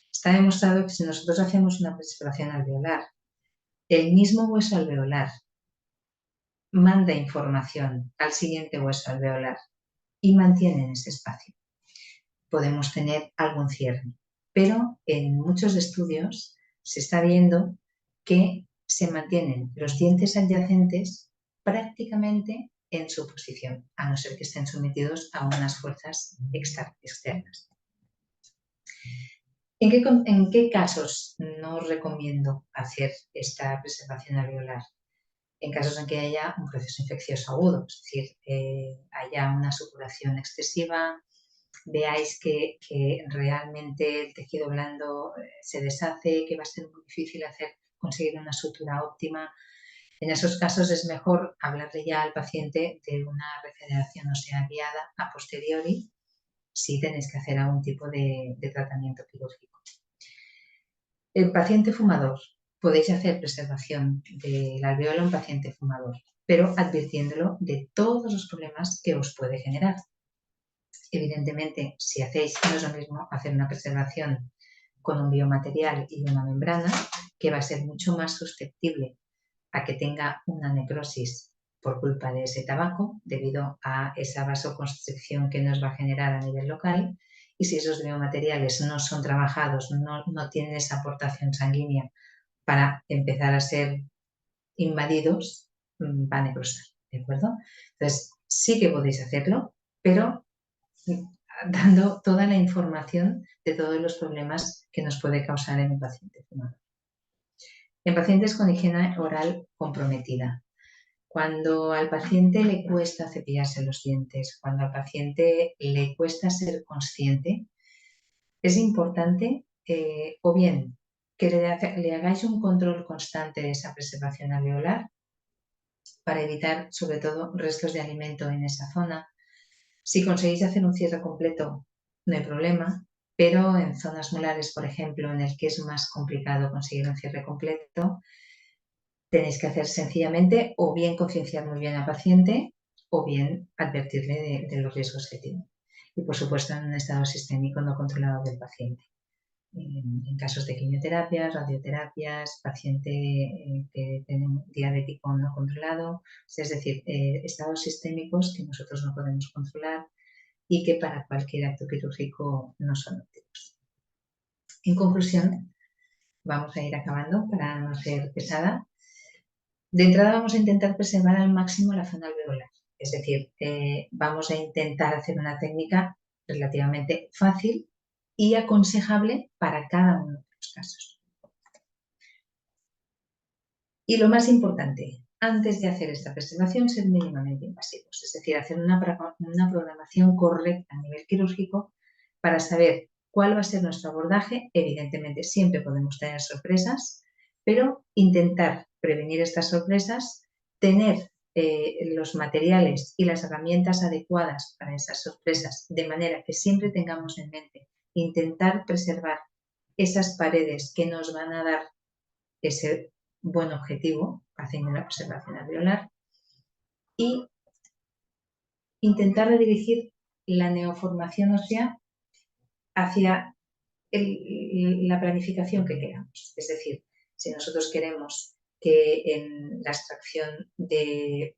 Está demostrado que si nosotros hacemos una preservación alveolar, el mismo hueso alveolar manda información al siguiente hueso alveolar y mantienen ese espacio. Podemos tener algún cierre, pero en muchos estudios se está viendo que se mantienen los dientes adyacentes prácticamente en su posición, a no ser que estén sometidos a unas fuerzas externas. ¿En qué casos no recomiendo hacer esta preservación alveolar? En casos en que haya un proceso infeccioso agudo, es decir, haya una supuración excesiva, veáis que realmente el tejido blando se deshace, que va a ser muy difícil conseguir una sutura óptima. En esos casos es mejor hablarle ya al paciente de una regeneración ósea guiada a posteriori si tenéis que hacer algún tipo de tratamiento quirúrgico. El paciente fumador. Podéis hacer preservación del alveolo en paciente fumador, pero advirtiéndolo de todos los problemas que os puede generar. Evidentemente, si hacéis, no es lo mismo hacer una preservación con un biomaterial y una membrana, que va a ser mucho más susceptible a que tenga una necrosis por culpa de ese tabaco, debido a esa vasoconstricción que nos va a generar a nivel local. Y si esos biomateriales no son trabajados, no tienen esa aportación sanguínea para empezar a ser invadidos, va a necrosar, ¿de acuerdo? Entonces, sí que podéis hacerlo, pero dando toda la información de todos los problemas que nos puede causar en un paciente fumador. En pacientes con higiene oral comprometida, cuando al paciente le cuesta cepillarse los dientes, cuando al paciente le cuesta ser consciente, es importante o bien que le hagáis un control constante de esa preservación alveolar para evitar sobre todo restos de alimento en esa zona. Si conseguís hacer un cierre completo, no hay problema, pero en zonas molares, por ejemplo, en el que es más complicado conseguir un cierre completo, tenéis que hacer sencillamente o bien concienciar muy bien al paciente o bien advertirle de los riesgos que tiene. Y por supuesto en un estado sistémico no controlado del paciente. En casos de quimioterapias, radioterapias, paciente que tiene un diabético no controlado, es decir, estados sistémicos que nosotros no podemos controlar y que para cualquier acto quirúrgico no son óptimos. En conclusión, vamos a ir acabando para no ser pesada. De entrada vamos a intentar preservar al máximo la zona alveolar, es decir, vamos a intentar hacer una técnica relativamente fácil y aconsejable para cada uno de los casos. Y lo más importante, antes de hacer esta preservación, ser mínimamente invasivos, es decir, hacer una programación correcta a nivel quirúrgico para saber cuál va a ser nuestro abordaje. Evidentemente, siempre podemos tener sorpresas, pero intentar prevenir estas sorpresas, tener los materiales y las herramientas adecuadas para esas sorpresas, de manera que siempre tengamos en mente intentar preservar esas paredes que nos van a dar ese buen objetivo haciendo la preservación alveolar y intentar redirigir la neoformación ósea hacia la planificación que queramos. Es decir, si nosotros queremos que en la extracción de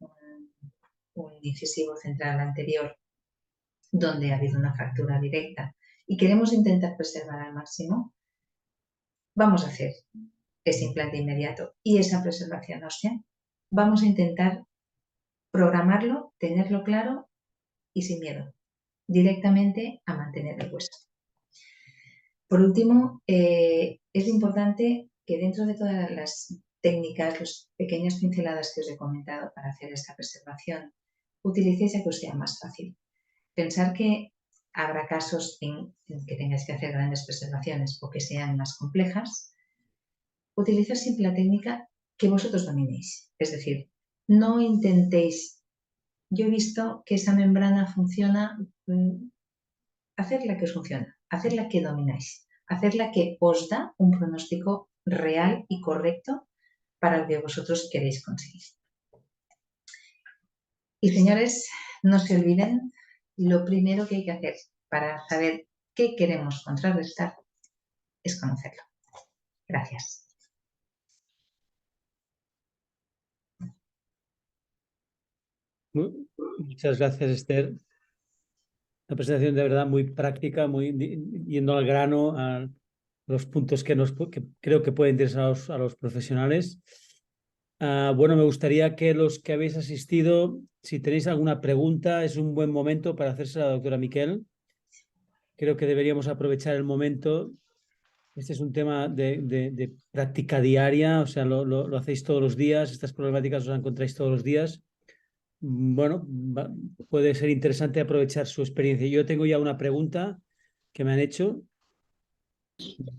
un incisivo central anterior donde ha habido una fractura directa y queremos intentar preservar al máximo, vamos a hacer ese implante inmediato y esa preservación ósea. Vamos a intentar programarlo, tenerlo claro y sin miedo, directamente a mantener el hueso. Por último, es importante que dentro de todas las técnicas, las pequeñas pinceladas que os he comentado para hacer esta preservación, utilicéis la que os sea más fácil. Pensar que habrá casos en que tengáis que hacer grandes preservaciones o que sean más complejas. Utilizad siempre la técnica que vosotros dominéis. Es decir, no intentéis. Yo he visto que esa membrana funciona, hacerla que os funciona, hacerla que domináis, hacerla que os da un pronóstico real y correcto para lo que vosotros queréis conseguir. Y señores, no se olviden, lo primero que hay que hacer para saber qué queremos contrarrestar es conocerlo. Gracias. Muchas gracias, Esther. una presentación de verdad muy práctica, muy yendo al grano, a los puntos que creo que pueden interesar a los profesionales. Bueno, me gustaría que los que habéis asistido, si tenéis alguna pregunta, es un buen momento para hacerse a la doctora Miquel. Creo que deberíamos aprovechar el momento. Este es un tema de práctica diaria, o sea, lo hacéis todos los días, estas problemáticas os las encontráis todos los días. Bueno, puede ser interesante aprovechar su experiencia. Yo tengo ya una pregunta que me han hecho.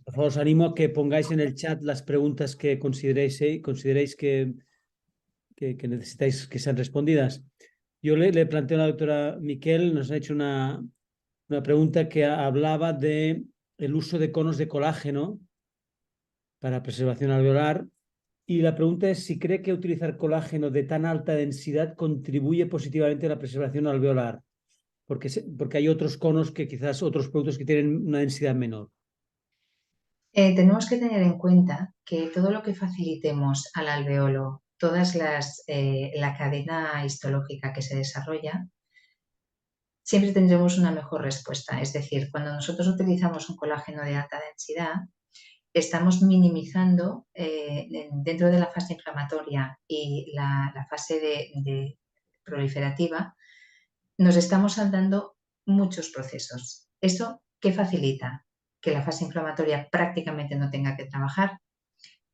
Por favor, os animo a que pongáis en el chat las preguntas que consideréis que necesitáis que sean respondidas. Yo le planteo a la doctora Miquel, nos ha hecho una pregunta que hablaba de el uso de conos de colágeno para preservación alveolar. Y la pregunta es si cree que utilizar colágeno de tan alta densidad contribuye positivamente a la preservación alveolar, porque hay otros conos que quizás otros productos que tienen una densidad menor. Tenemos que tener en cuenta que todo lo que facilitemos al alveolo, la cadena histológica que se desarrolla, siempre tendremos una mejor respuesta. Es decir, cuando nosotros utilizamos un colágeno de alta densidad, estamos minimizando dentro de la fase inflamatoria y la fase de proliferativa, nos estamos saltando muchos procesos. ¿Eso qué facilita? Que la fase inflamatoria prácticamente no tenga que trabajar,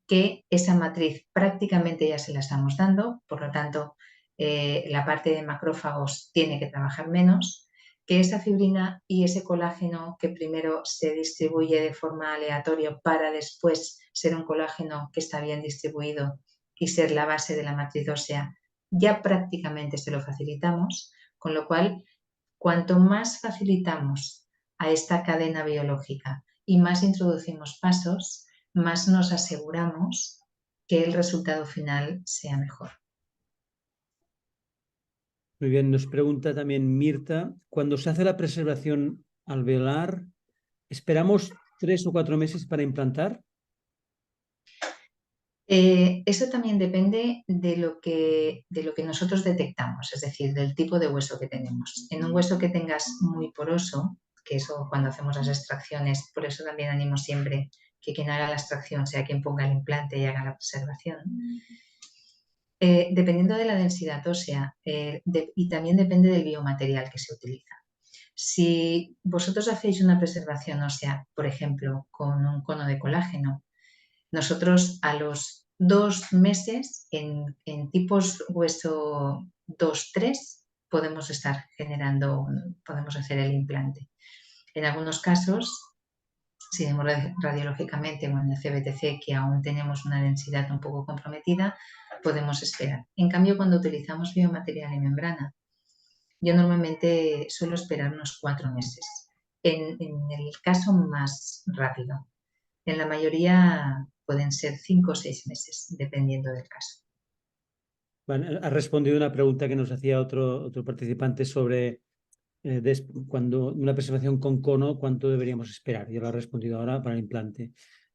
que esa matriz prácticamente ya se la estamos dando, por lo tanto, la parte de macrófagos tiene que trabajar menos, que esa fibrina y ese colágeno que primero se distribuye de forma aleatoria para después ser un colágeno que está bien distribuido y ser la base de la matriz ósea, ya prácticamente se lo facilitamos, con lo cual, cuanto más facilitamos a esta cadena biológica y más introducimos pasos, más nos aseguramos que el resultado final sea mejor. Muy bien, nos pregunta también Mirta, cuando se hace la preservación alveolar, ¿esperamos 3 o 4 meses para implantar? Eso también depende de lo que nosotros detectamos, es decir, del tipo de hueso que tenemos. En un hueso que tengas muy poroso, que eso cuando hacemos las extracciones, por eso también animo siempre que quien haga la extracción sea quien ponga el implante y haga la preservación. Dependiendo de la densidad ósea y también depende del biomaterial que se utiliza. Si vosotros hacéis una preservación ósea, por ejemplo, con un cono de colágeno, nosotros a los 2 meses en tipos hueso 2-3 podemos podemos hacer el implante. En algunos casos, si vemos radiológicamente o en el CBTC que aún tenemos una densidad un poco comprometida, podemos esperar. En cambio, cuando utilizamos biomaterial y membrana, yo normalmente suelo esperar unos 4 meses, en el caso más rápido. En la mayoría pueden ser 5 o 6 meses, dependiendo del caso. Bueno, ha respondido una pregunta que nos hacía otro participante sobre cuando una preservación con cono, ¿cuánto deberíamos esperar? Yo lo he respondido ahora para el implante.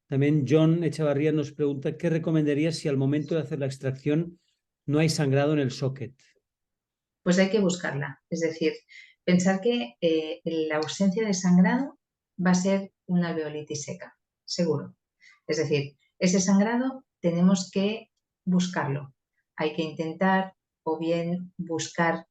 También John Echavarría nos pregunta, ¿qué recomendarías si al momento de hacer la extracción no hay sangrado en el socket? Pues hay que buscarla. Es decir, pensar que la ausencia de sangrado va a ser una alveolitis seca, seguro. Es decir, ese sangrado tenemos que buscarlo. Hay que intentar o bien buscar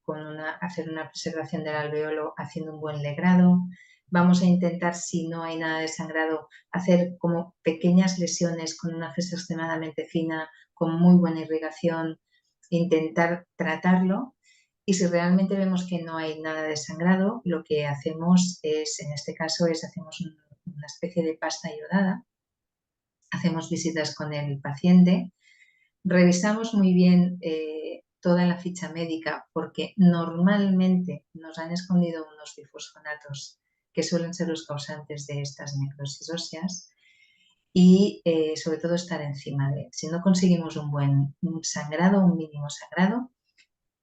hacer una preservación del alveolo haciendo un buen legrado. Vamos a intentar, si no hay nada de sangrado, hacer como pequeñas lesiones con una gesta extremadamente fina, con muy buena irrigación, intentar tratarlo. Y si realmente vemos que no hay nada de sangrado, lo que hacemos en este caso, hacemos una especie de pasta iodada. Hacemos visitas con el paciente, revisamos muy bien toda la ficha médica porque normalmente nos han escondido unos bifosfonatos que suelen ser los causantes de estas necrosis óseas y sobre todo estar encima si no conseguimos un sangrado, un mínimo sangrado,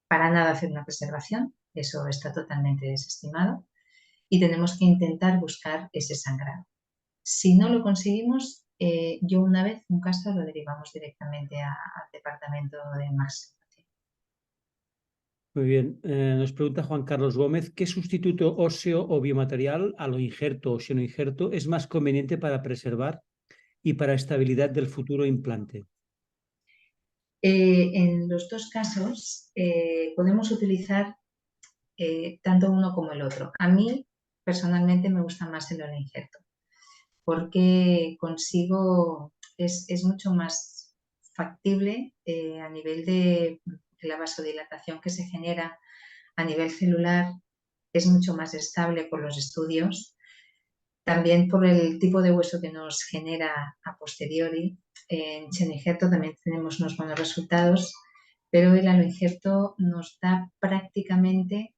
para nada hacer una preservación, eso está totalmente desestimado y tenemos que intentar buscar ese sangrado. Si no lo conseguimos, yo una vez un caso lo derivamos directamente al departamento de mastopatía. Muy bien. Nos pregunta Juan Carlos Gómez, ¿qué sustituto óseo o biomaterial a lo injerto o xenoinjerto es más conveniente para preservar y para estabilidad del futuro implante? En los dos casos podemos utilizar tanto uno como el otro. A mí personalmente me gusta más el injerto porque es mucho más factible a nivel de la vasodilatación que se genera a nivel celular, es mucho más estable por los estudios, también por el tipo de hueso que nos genera a posteriori. En xenoinjerto también tenemos unos buenos resultados, pero el aloinjerto nos da prácticamente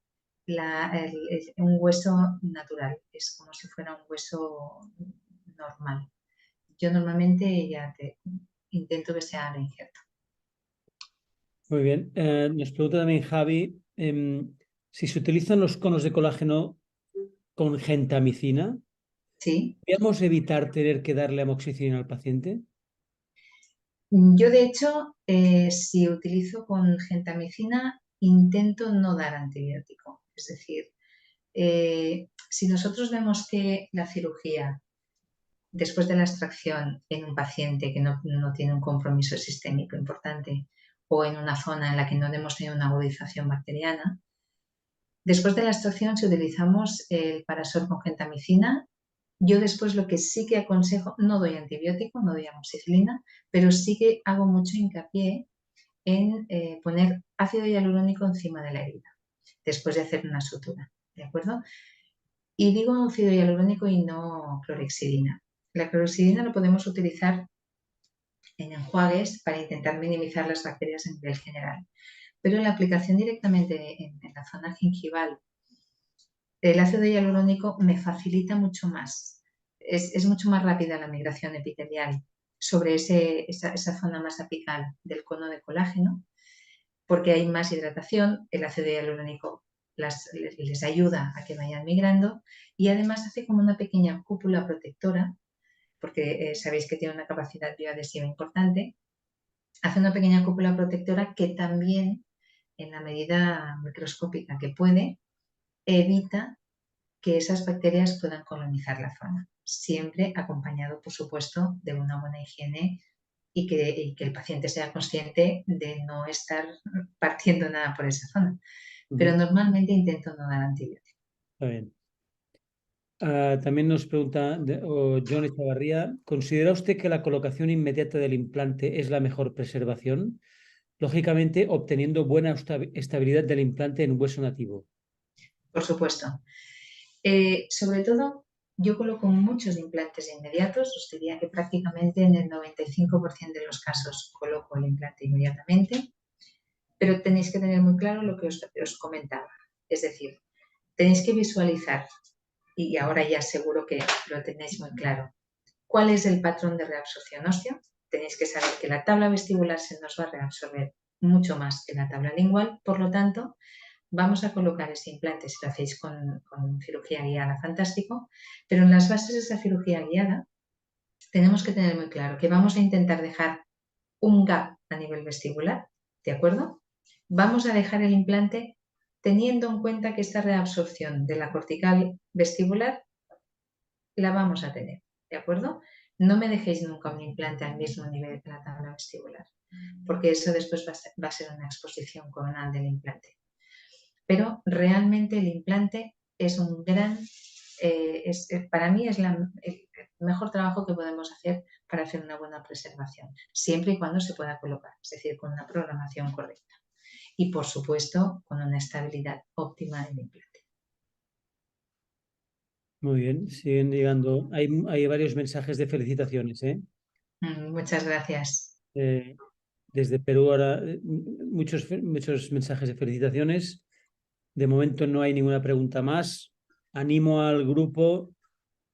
un hueso natural, es como si fuera un hueso normal. Yo normalmente intento que sea aloinjerto. Muy bien. Nos pregunta también Javi, si se utilizan los conos de colágeno con gentamicina, Sí. ¿podríamos evitar tener que darle amoxicilina al paciente? Yo, de hecho, si utilizo con gentamicina, intento no dar antibiótico. Es decir, si nosotros vemos que la cirugía, después de la extracción en un paciente que no tiene un compromiso sistémico importante o en una zona en la que no hemos tenido una agudización bacteriana, después de la extracción, si utilizamos el Parasol con gentamicina, yo después lo que sí que aconsejo, no doy antibiótico, no doy amoxicilina, pero sí que hago mucho hincapié en poner ácido hialurónico encima de la herida, después de hacer una sutura, ¿de acuerdo? Y digo ácido hialurónico y no clorhexidina. La clorhexidina lo podemos utilizar en enjuagues para intentar minimizar las bacterias a nivel general, pero en la aplicación directamente en la zona gingival, el ácido hialurónico me facilita mucho más. Es mucho más rápida la migración epitelial sobre esa zona más apical del cono de colágeno, porque hay más hidratación, el ácido hialurónico les ayuda a que vayan migrando y además hace como una pequeña cúpula protectora, porque sabéis que tiene una capacidad bioadhesiva importante, hace una pequeña cúpula protectora que también, en la medida microscópica que puede, evita que esas bacterias puedan colonizar la zona, siempre acompañado, por supuesto, de una buena higiene y que el paciente sea consciente de no estar partiendo nada por esa zona. Pero normalmente intento no dar antibiótico. Está bien. También nos pregunta John Echavarría, ¿considera usted que la colocación inmediata del implante es la mejor preservación? Lógicamente, obteniendo buena estabilidad del implante en hueso nativo. Por supuesto. Sobre todo, yo coloco muchos implantes inmediatos, os diría que prácticamente en el 95% de los casos coloco el implante inmediatamente, pero tenéis que tener muy claro lo que os comentaba. Es decir, tenéis que visualizar, y ahora ya seguro que lo tenéis muy claro, cuál es el patrón de reabsorción ósea. Tenéis que saber que la tabla vestibular se nos va a reabsorber mucho más que la tabla lingual, por lo tanto, vamos a colocar ese implante, si lo hacéis con cirugía guiada, fantástico, pero en las bases de esa cirugía guiada tenemos que tener muy claro que vamos a intentar dejar un gap a nivel vestibular, ¿de acuerdo? Vamos a dejar el implante teniendo en cuenta que esta reabsorción de la cortical vestibular la vamos a tener, ¿de acuerdo? No me dejéis nunca un implante al mismo nivel que la tabla vestibular, porque eso después va a ser una exposición coronal del implante. Pero realmente el implante es un gran, para mí es el mejor trabajo que podemos hacer para hacer una buena preservación, siempre y cuando se pueda colocar, es decir, con una programación correcta. Y, por supuesto, con una estabilidad óptima del implante. Muy bien, siguen llegando. Hay varios mensajes de felicitaciones, ¿eh? Muchas gracias. Desde Perú ahora muchos mensajes de felicitaciones. De momento no hay ninguna pregunta más. Animo al grupo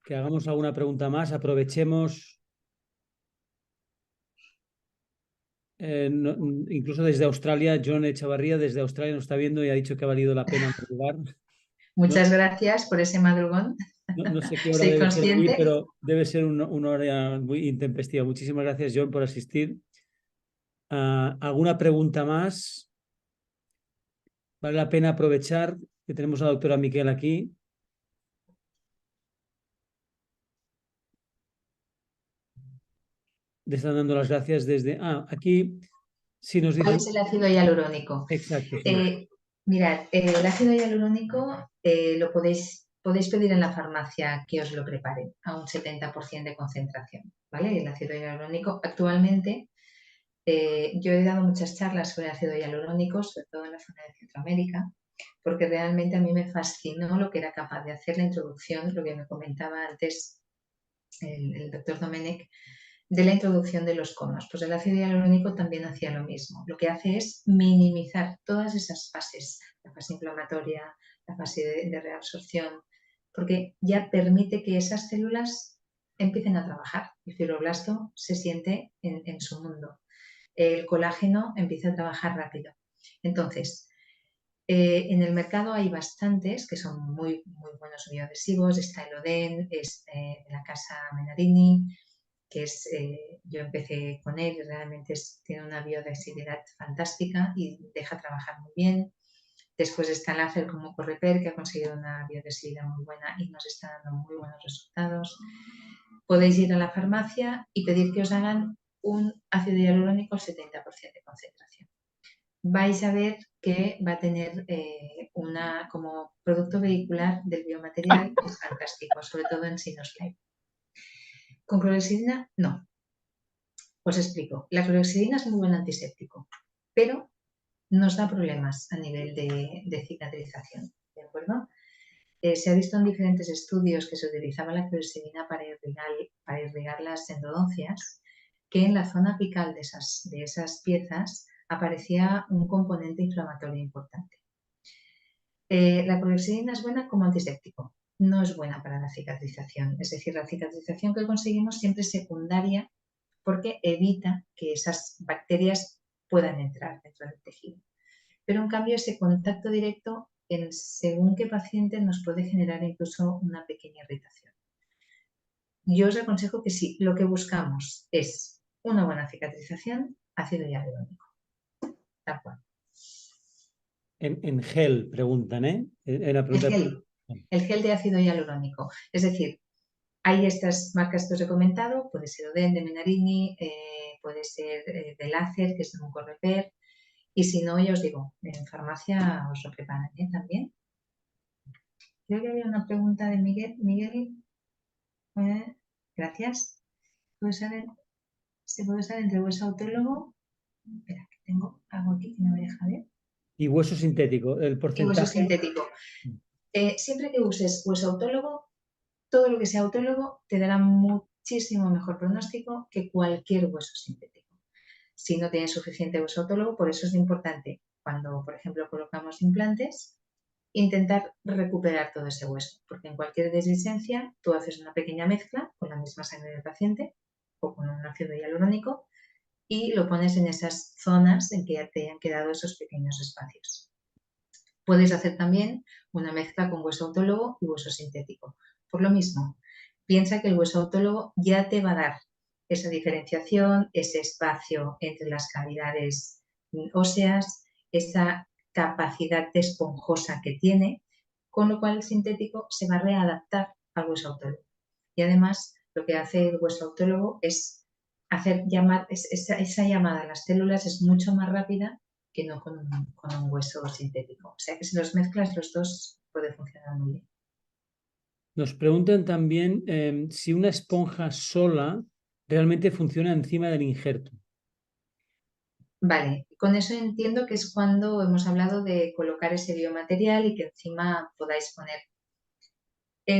que hagamos alguna pregunta más. Aprovechemos. Incluso desde Australia, John Echavarría desde Australia nos está viendo y ha dicho que ha valido la pena madrugar. Muchas gracias por ese madrugón. No sé qué hora Soy debe ser allí, consciente. pero debe ser una hora muy intempestiva. Muchísimas gracias, John, por asistir. ¿Alguna pregunta más? vale la pena aprovechar que tenemos a la doctora Miquel aquí. Le están dando las gracias desde... aquí sí nos ¿Cuál dicen... es el ácido hialurónico? Exacto, sí. Mirad, el ácido hialurónico lo podéis pedir en la farmacia que os lo preparen a un 70% de concentración, ¿vale? El ácido hialurónico actualmente, yo he dado muchas charlas sobre ácido hialurónico, sobre todo en la zona de Centroamérica, porque realmente a mí me fascinó lo que era capaz de hacer la introducción, lo que me comentaba antes el doctor Domenech, de la introducción de los conos. Pues el ácido hialurónico también hacía lo mismo. Lo que hace es minimizar todas esas fases, la fase inflamatoria, la fase de reabsorción, porque ya permite que esas células empiecen a trabajar. El fibroblasto se siente en su mundo. El colágeno empieza a trabajar rápido. Entonces, en el mercado hay bastantes que son muy, muy buenos bioadhesivos. Está el Oden, es de la casa Menarini, que es, yo empecé con él y realmente tiene una bioadhesividad fantástica y deja trabajar muy bien. Después está el láser como Correper, que ha conseguido una bioadhesividad muy buena y nos está dando muy buenos resultados. Podéis ir a la farmacia y pedir que os hagan un ácido hialurónico al 70% de concentración. Vais a ver que va a tener como producto vehicular del biomaterial, es fantástico, sobre todo en Sinus-Life. Con clorexidina, no. Os explico. La clorexidina es muy buen antiséptico, pero nos da problemas a nivel de cicatrización, ¿de acuerdo? Se ha visto en diferentes estudios que se utilizaba la clorexidina para irrigar las endodoncias, que en la zona apical de esas piezas aparecía un componente inflamatorio importante. La clorexidina es buena como antiséptico, no es buena para la cicatrización. Es decir, la cicatrización que conseguimos siempre es secundaria porque evita que esas bacterias puedan entrar dentro del tejido. Pero en cambio ese contacto directo según qué paciente nos puede generar incluso una pequeña irritación. Yo os aconsejo que si lo que buscamos es una buena cicatrización, ácido hialurónico. Tal cual. En gel preguntan, ¿eh? El gel de ácido hialurónico. Es decir, hay estas marcas que os he comentado, puede ser Oden de Menarini, puede ser de láser, que es de un Correper, y si no, ya os digo, en farmacia os lo preparan también. Creo que había una pregunta de Miguel. Miguel, gracias. ¿Se puede usar entre hueso autólogo? Espera, que tengo algo aquí que no me deja ver. Y hueso sintético, el porcentaje. Y hueso sintético. Siempre que uses hueso autólogo, todo lo que sea autólogo te dará muchísimo mejor pronóstico que cualquier hueso sintético. Si no tienes suficiente hueso autólogo, por eso es importante cuando, por ejemplo, colocamos implantes, intentar recuperar todo ese hueso, porque en cualquier deslicencia tú haces una pequeña mezcla con la misma sangre del paciente o con un ácido hialurónico y lo pones en esas zonas en que ya te hayan quedado esos pequeños espacios. Puedes hacer también una mezcla con hueso autólogo y hueso sintético. Por lo mismo, piensa que el hueso autólogo ya te va a dar esa diferenciación, ese espacio entre las cavidades óseas, esa capacidad de esponjosa que tiene, con lo cual el sintético se va a readaptar al hueso autólogo. Y además, lo que hace el hueso autólogo es hacer esa llamada a las células es mucho más rápida que no con un hueso sintético. O sea que si los mezclas los dos puede funcionar muy bien. Nos preguntan también si una esponja sola realmente funciona encima del injerto. Vale, con eso entiendo que es cuando hemos hablado de colocar ese biomaterial y que encima podáis poner.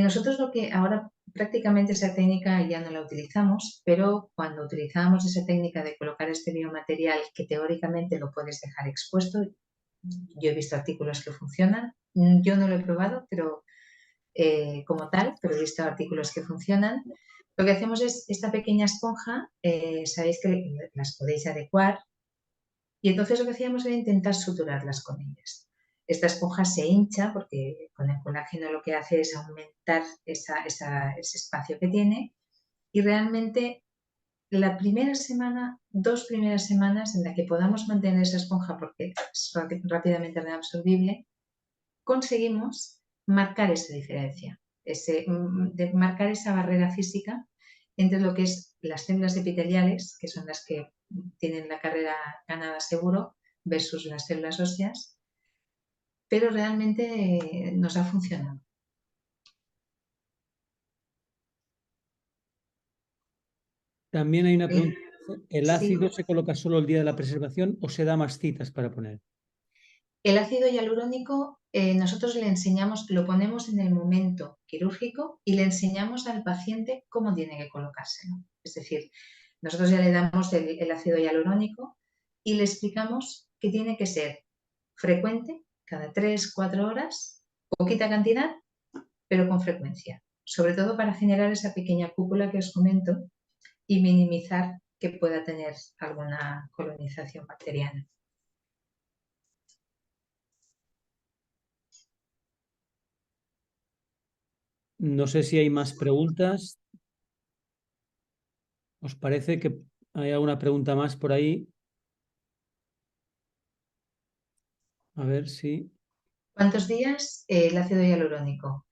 Nosotros lo que ahora prácticamente esa técnica ya no la utilizamos, pero cuando utilizábamos esa técnica de colocar este biomaterial que teóricamente lo puedes dejar expuesto, yo he visto artículos que funcionan, yo no lo he probado, pero como tal, pero he visto artículos que funcionan. Lo que hacemos es esta pequeña esponja, sabéis que las podéis adecuar y entonces lo que hacíamos era intentar suturarlas con ellas. Esta esponja se hincha porque con el colágeno lo que hace es aumentar ese espacio que tiene y realmente la primera semana, 2 primeras semanas en la que podamos mantener esa esponja porque es rápidamente reabsorbible, conseguimos marcar esa diferencia, de marcar esa barrera física entre lo que es las células epiteliales, que son las que tienen la carrera ganada seguro, versus las células óseas, pero realmente nos ha funcionado. También hay una pregunta. ¿El Sí. ácido se coloca solo el día de la preservación o se da más citas para poner? El ácido hialurónico nosotros le enseñamos, lo ponemos en el momento quirúrgico y le enseñamos al paciente cómo tiene que colocárselo. Es decir, nosotros ya le damos el ácido hialurónico y le explicamos que tiene que ser frecuente, cada 3-4 horas, poquita cantidad, pero con frecuencia. Sobre todo para generar esa pequeña cúpula que os comento y minimizar que pueda tener alguna colonización bacteriana. No sé si hay más preguntas. ¿Os parece que hay alguna pregunta más por ahí? A ver si... ¿Cuántos días el ácido hialurónico?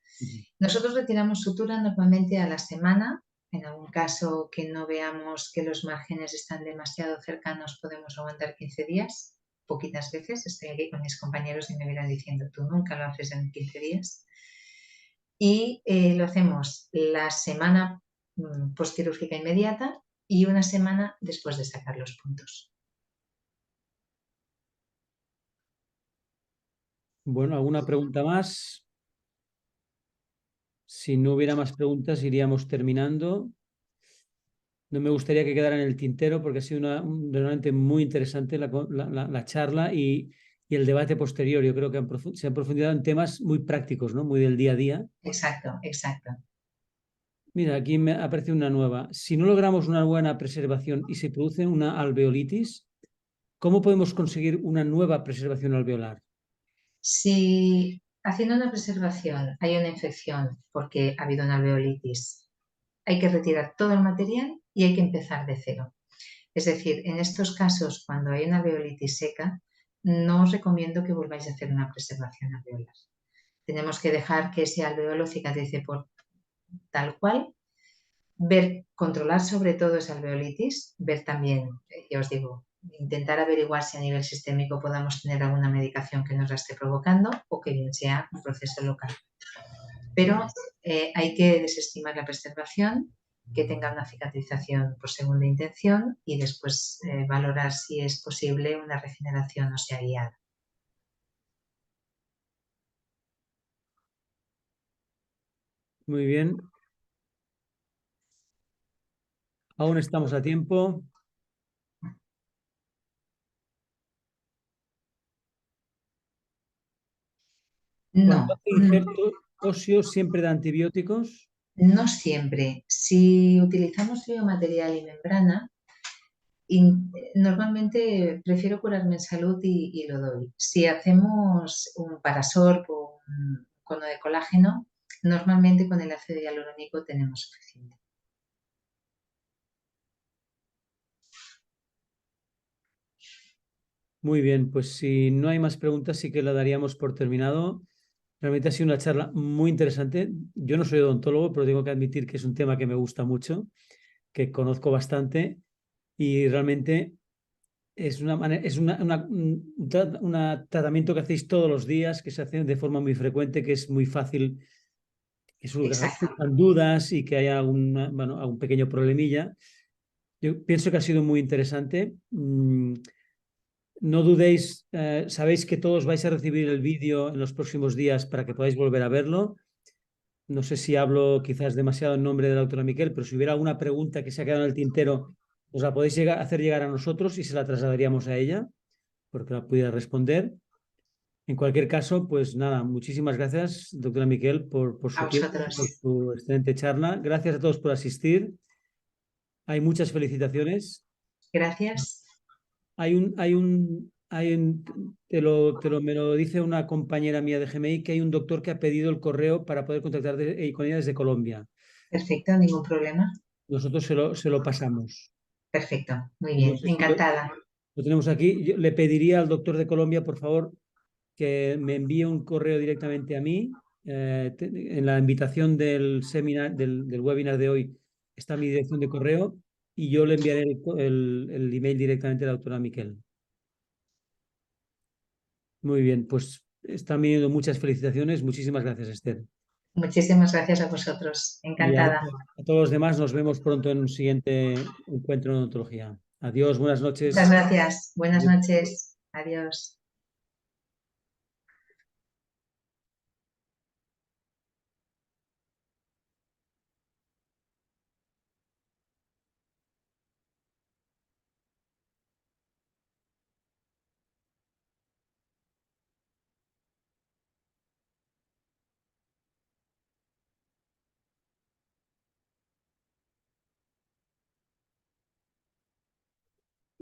Nosotros retiramos sutura normalmente a la semana. En algún caso que no veamos que los márgenes están demasiado cercanos, podemos aguantar 15 días. Poquitas veces estoy aquí con mis compañeros y me miran diciendo, tú nunca lo haces en 15 días. Y lo hacemos la semana postquirúrgica inmediata y una semana después de sacar los puntos. Bueno, ¿alguna pregunta más? Si no hubiera más preguntas, iríamos terminando. No me gustaría que quedara en el tintero porque ha sido realmente muy interesante la charla y el debate posterior. Yo creo que se han profundizado en temas muy prácticos, ¿no? Muy del día a día. Exacto, exacto. Mira, aquí me aparece una nueva. Si no logramos una buena preservación y se produce una alveolitis, ¿cómo podemos conseguir una nueva preservación alveolar? Si haciendo una preservación hay una infección porque ha habido una alveolitis, hay que retirar todo el material y hay que empezar de cero. Es decir, en estos casos, cuando hay una alveolitis seca, no os recomiendo que volváis a hacer una preservación alveolar. Tenemos que dejar que ese alveolo cicatrice por tal cual, controlar sobre todo esa alveolitis, ver también, ya os digo, intentar averiguar si a nivel sistémico podamos tener alguna medicación que nos la esté provocando o que bien sea un proceso local. Pero hay que desestimar la preservación, que tenga una cicatrización por segunda intención y después valorar si es posible una regeneración ósea guiada. Muy bien. Aún estamos a tiempo. Cuando No, hace injerto óseo, ¿siempre da antibióticos? no siempre. Si utilizamos biomaterial y membrana, normalmente prefiero curarme en salud y lo doy. Si hacemos un Parasorb o un cono de colágeno, normalmente con el ácido hialurónico tenemos suficiente. Muy bien, pues si no hay más preguntas, sí que la daríamos por terminado. Realmente ha sido una charla muy interesante. Yo no soy odontólogo, pero tengo que admitir que es un tema que me gusta mucho, que conozco bastante y realmente es un tratamiento que hacéis todos los días, que se hace de forma muy frecuente, que es muy fácil, que Exacto. surjan dudas y que haya algún pequeño problemilla. Yo pienso que ha sido muy interesante. No dudéis, sabéis que todos vais a recibir el vídeo en los próximos días para que podáis volver a verlo. No sé si hablo quizás demasiado en nombre de la doctora Miquel, pero si hubiera alguna pregunta que se ha quedado en el tintero, os la podéis hacer llegar a nosotros y se la trasladaríamos a ella, porque la pudiera responder. En cualquier caso, pues nada, muchísimas gracias, doctora Miquel, por A su tiempo, vosotros. por su excelente charla. Gracias a todos por asistir. Hay muchas felicitaciones. Gracias. Me lo dice una compañera mía de GMI, que hay un doctor que ha pedido el correo para poder contactar con ella desde Colombia. Perfecto, ningún problema. Nosotros se lo pasamos. Perfecto, muy bien, No sé si encantada. lo tenemos aquí. Yo le pediría al doctor de Colombia, por favor, que me envíe un correo directamente a mí. En la invitación del seminar, del webinar de hoy está mi dirección de correo y yo le enviaré el email directamente a la doctora Miquel. Muy bien, pues están viniendo muchas felicitaciones. Muchísimas gracias, Esther. Muchísimas gracias a vosotros, Y a encantada. todos los demás nos vemos pronto en un siguiente encuentro en odontología. Adiós, buenas noches. Muchas gracias, buenas Adiós. noches, adiós.